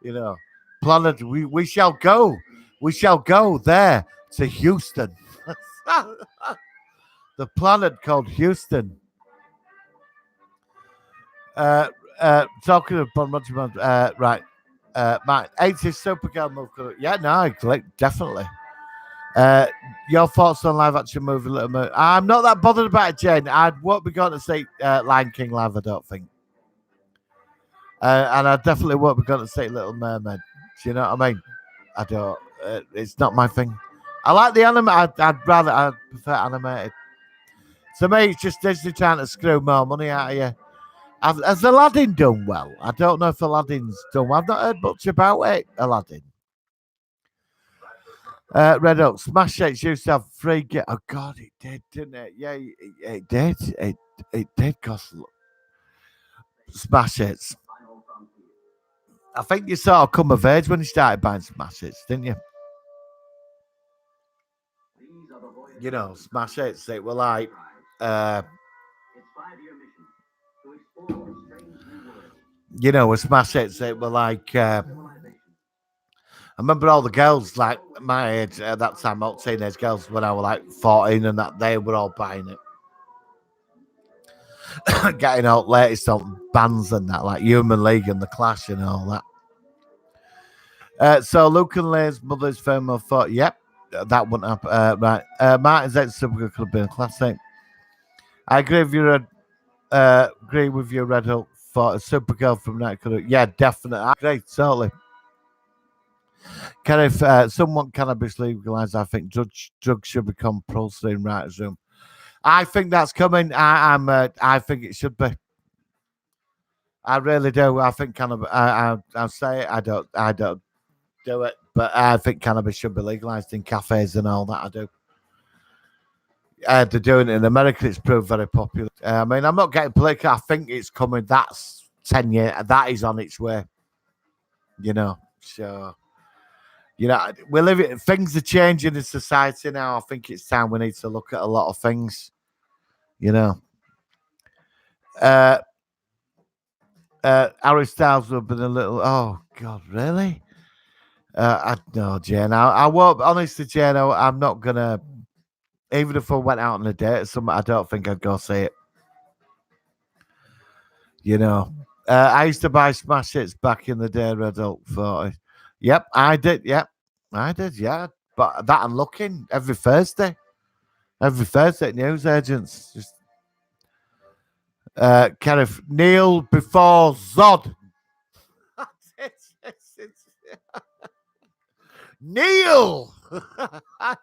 S1: you know. Planet, we shall go there to Houston. The planet called Houston. Talking of Bond, right. Matt, 80s Supergirl movie. Yeah, no, definitely. Your thoughts on live action movie Little Mermaid? I'm not that bothered about it, Jane. I won't be going to see Lion King live, I don't think. And I definitely won't be going to see Little Mermaid. Do you know what I mean? I don't. It's not my thing. I like the anime. I prefer animated. To me, it's just Disney trying to screw more money out of you. Has Aladdin done well? I don't know if Aladdin's done well. I've not heard much about it, Aladdin. Red Oak, Smash Hits used to have free get. Oh God, it did, didn't it? Yeah, it did. It did cost Smash Hits. I think you sort of come of age when you started buying Smash Hits, didn't you? You know, Smash Hits. They were like, you know, with Smash Hits, they were like. I remember all the girls like my age at that time, all teenage girls when I was like 14 and that they were all buying it. Getting out latest on bands and that, like Human League and The Clash and all that. So Luke and Leia's mother's female thought, yep, that wouldn't happen. Right. Martin's ex Supergirl could have been a classic. I agree with you, Red Hulk for a Supergirl from that could have, yeah, definitely. I agree, totally. Can if someone cannabis legalized, I think drugs should become compulsory in writers' room. I think that's coming. I think it should be. I really do. I think cannabis. I'll say it. I don't do it, but I think cannabis should be legalized in cafes and all that. I do. They're doing it in America. It's proved very popular. I mean, I'm not getting political. I think it's coming. That's 10 years. That is on its way. You know. So. You know, we're living. Things are changing in society now. I think it's time we need to look at a lot of things. You know, Harry Styles would have been a little. Oh God, really? I no, Jane. I won't. Honestly, Jane, I'm not gonna. Even if I went out on a date or something, I don't think I'd go see it. You know, I used to buy smash hits back in the day, Red Hulk 40. Yep, I did. Yep, I did. Yeah, but that I'm looking every Thursday. Every Thursday, news agents. Just Kenneth Neil before Zod. Neil.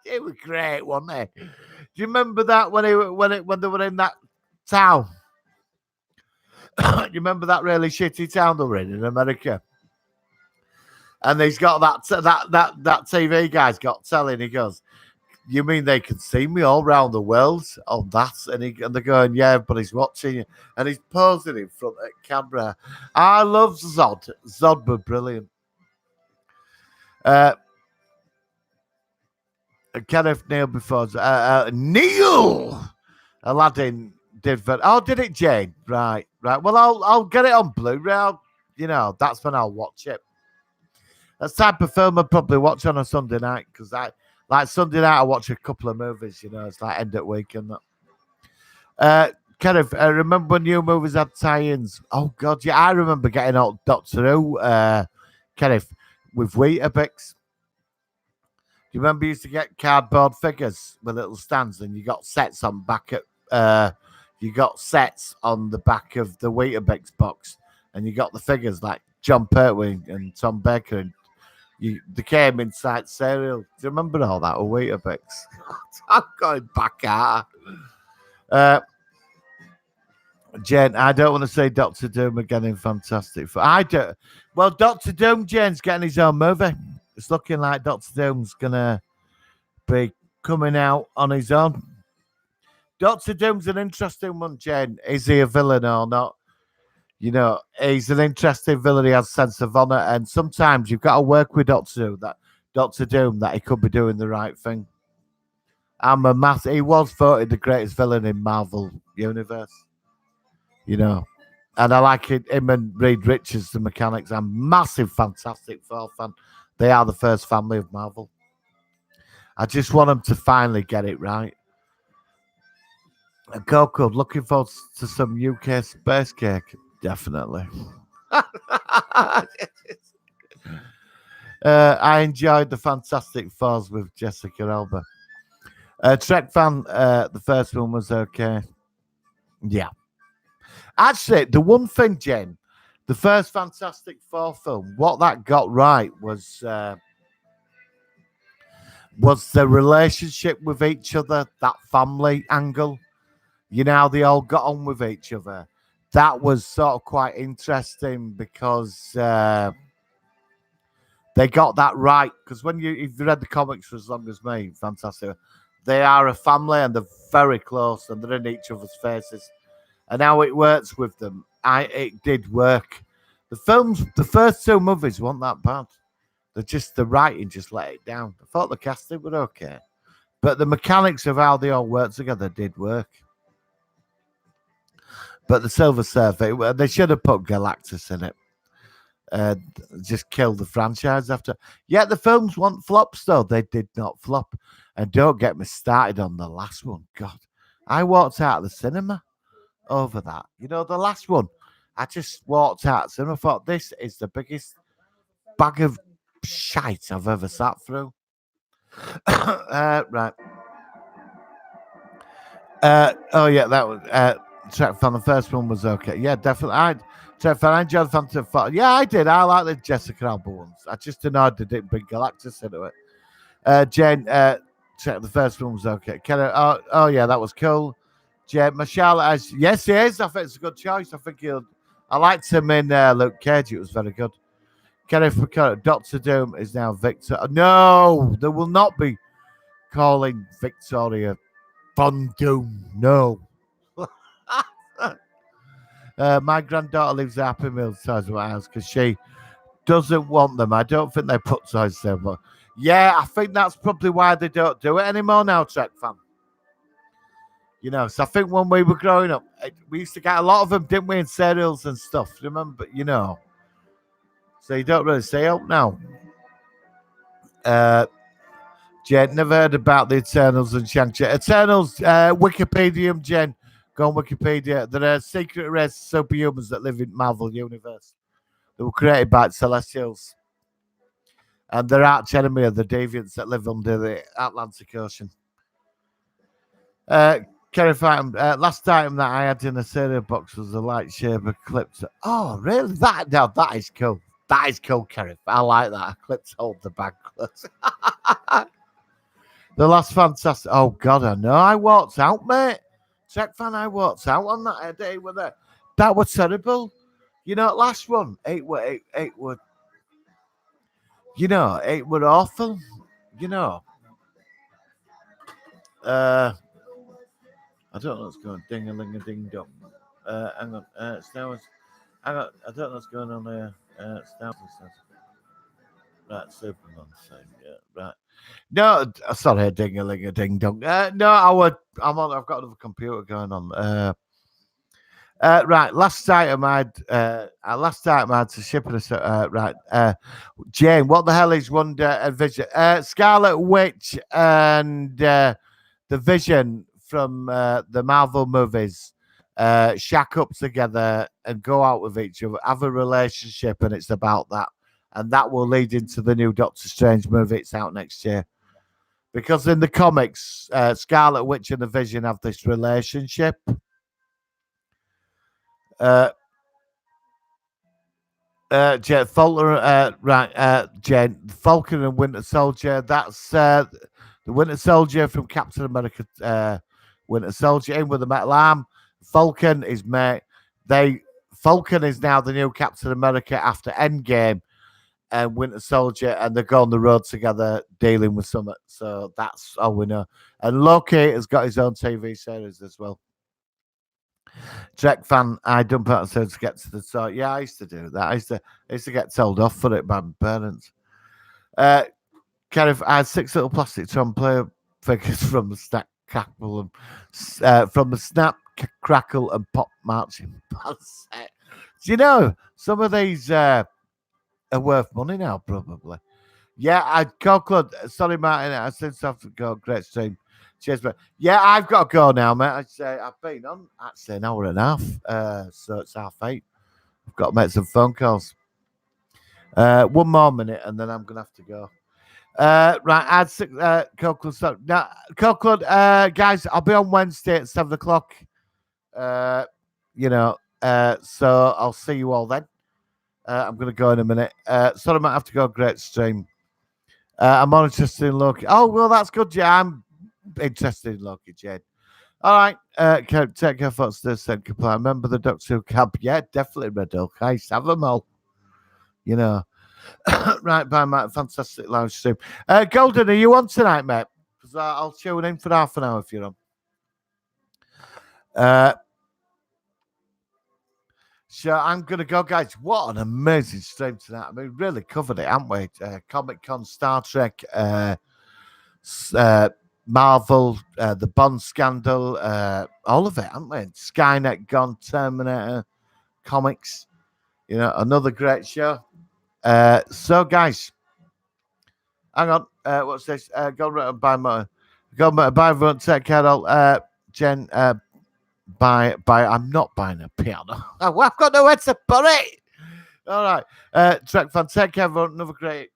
S1: It was great, wasn't it? Do you remember that when they were in that town? You remember that really shitty town they were in America? And he's got that TV guy's got telling. He goes, "You mean they can see me all around the world on that?" And they're going, "Yeah, but he's watching you," and he's posing in front of the camera. I love Zod. Zod were brilliant. Kenneth Neil before Neil Aladdin did. Oh, did it, Jane? Right. Well, I'll get it on Blu-ray. That's when I'll watch it. That's the type of film I'd probably watch on a Sunday night because like Sunday night I watch a couple of movies. It's like end of week and that. Kenneth, remember when new movies had tie-ins? Oh God, yeah, I remember getting out Doctor Who. Kenneth with Weetabix. Do you remember you used to get cardboard figures with little stands, and you got sets on back at you got sets on the back of the Weetabix box, and you got the figures like John Pertwee and Tom Baker, and they came inside cereal. Do you remember all that? With Weetabix. I'm going back at Jen, I don't want to say Doctor Doom again in Fantastic Four. I do. Well, Doctor Doom, Jen's getting his own movie. It's looking like Doctor Doom's gonna be coming out on his own. Doctor Doom's an interesting one, Jen. Is he a villain or not? He's an interesting villain. He has a sense of honor, and sometimes you've got to work with Doctor Doom that he could be doing the right thing. He was voted the greatest villain in Marvel Universe. And I like him and Reed Richards, the mechanics. I'm massive Fantastic Four fan. They are the first family of Marvel. I just want them to finally get it right. And Coco, looking forward to some UK space cake. Definitely. I enjoyed the Fantastic Fours with Jessica Alba. Trek fan, the first one was okay. Yeah. Actually, the one thing, Jen, the first Fantastic Four film, what that got right was the relationship with each other, that family angle. How they all got on with each other. That was sort of quite interesting because they got that right. Because if you read the comics for as long as me, Fantastic, they are a family and they're very close and they're in each other's faces. And how it works with them, it did work. The first two movies weren't that bad. The writing just let it down. I thought the casting were okay, but the mechanics of how they all work together did work. But the Silver Surfer, they should have put Galactus in it. Just kill the franchise after. Yeah, the films weren't flops though. They did not flop. And don't get me started on the last one. God, I walked out of the cinema over that. The last one, I just walked out and I thought, this is the biggest bag of shite I've ever sat through. Right. Oh, yeah, that was Trek fan. The first one was okay. Yeah, definitely. Trek fan, I enjoyed the Fantastic Four. Yeah, I did. I like the Jessica Alba ones. I just annoyed they didn't bring Galactus into it. Jane, Trek, the first one was okay. Oh, yeah, that was cool. Michelle, yes, he is. I think it's a good choice. I liked him in Luke Cage. It was very good. Kenneth Picard, Doctor Doom is now Victor. No, they will not be calling Victoria Von Doom. No. My granddaughter lives at Happy Meal toys at my house because she doesn't want them. I don't think they put toys there. But yeah, I think that's probably why they don't do it anymore now, Trek fan. So I think when we were growing up, we used to get a lot of them, didn't we, in cereals and stuff. Remember, So you don't really see out now. Jen, never heard about the Eternals and Shang-Chi. Eternals, Wikipedia, Jen. Go on Wikipedia. There are secret race of superhumans that live in Marvel Universe. They were created by Celestials. And they're arch enemy of the deviants that live under the Atlantic Ocean. Kerry Fighton, last item that I had in a cereal box was a lightsaber clipped. Oh, really? That is cool. That is cool, Kerry. I like that. I clipped hold the bag close. The last fantastic. Oh God, I know. I walked out, mate. Tech fan, I walked out on that day with it. That was terrible. You know, last one, it were. You know, it were awful. You know. I don't know what's going on. Ding a ling a ding dong. Hang on. Star Wars. Hang on. I don't know what's going on there. Star Wars. Right, Superman thing. Yeah, right. No, sorry, ding a ling a ding dong. No, I'm on. I've got another computer going on. Right, last item I had to ship it. Right, Jane, what the hell is Wonder and Vision? Scarlet Witch and the Vision from the Marvel movies shack up together and go out with each other, have a relationship, and it's about that. And that will lead into the new Doctor Strange movie. It's out next year. Because in the comics, Scarlet Witch and the Vision have this relationship. Jen, Jen, Falcon and Winter Soldier. That's the Winter Soldier from Captain America. Winter Soldier in with the metal arm. Falcon is Falcon is now the new Captain America after Endgame, and Winter Soldier, and they go on the road together dealing with something. So that's all we know. And Loki has got his own TV series as well. Trek fan, I dump out to get to the site. Yeah, I used to do that. I used to get told off for it by my parents. I had 6 little plastic Tron player figures from the Snap Crackle and Pop marching band set. Do you know some of these are worth money now? Probably. Yeah, I'd call. Sorry, Martin. I since have to go. Great stream. Cheers, mate. Yeah, I've got to go now, mate. I'd say I've been on actually an hour and a half. So it's 8:30. I've got to make some phone calls. One more minute, and then I'm gonna have to go. Right, I'd Copeland. So now, Copeland, guys, I'll be on Wednesday at 7:00. So I'll see you all then. I'm gonna go in a minute. Sorry, I might have to go. Great stream. I'm more interested in Loki. Oh, well, that's good. Yeah, I'm interested in Loki, Jade. All right. Take care, folks. Said comply. Remember the Doctor Who camp? Yeah, definitely, Red Hulk. I used to have them all. You know. Right, bye, mate. Fantastic live stream. Golden, are you on tonight, mate? Because I'll tune in for half an hour if you're on. So I'm going to go, guys. What an amazing stream tonight. I mean, really covered it, haven't we? Comic Con, Star Trek, Marvel, the Bond scandal, all of it, haven't we? Skynet gone, Terminator, comics. You know, another great show. So, guys, hang on. What's this? Go right and buy more. Go buy everyone. Take care, all. Jen, buy. I'm not buying a piano. I've got nowhere to put it. All right. Trek fan, take care, everyone. Another great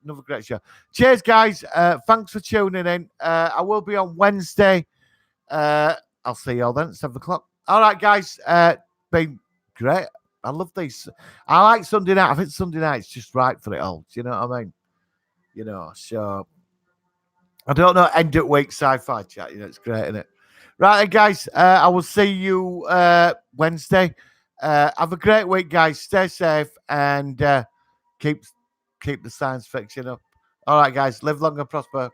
S1: show. Cheers, guys. Thanks for tuning in. I will be on Wednesday. I'll see you all then at 7:00. All right, guys. Been great. I love these. I like Sunday night. I think Sunday night's just right for it all. Do you know what I mean? You know, so I don't know. End of week sci-fi chat. You know, it's great, isn't it? Right, then, guys. I will see you Wednesday. Have a great week, guys. Stay safe and keep the science fiction up. All right, guys. Live long and prosper.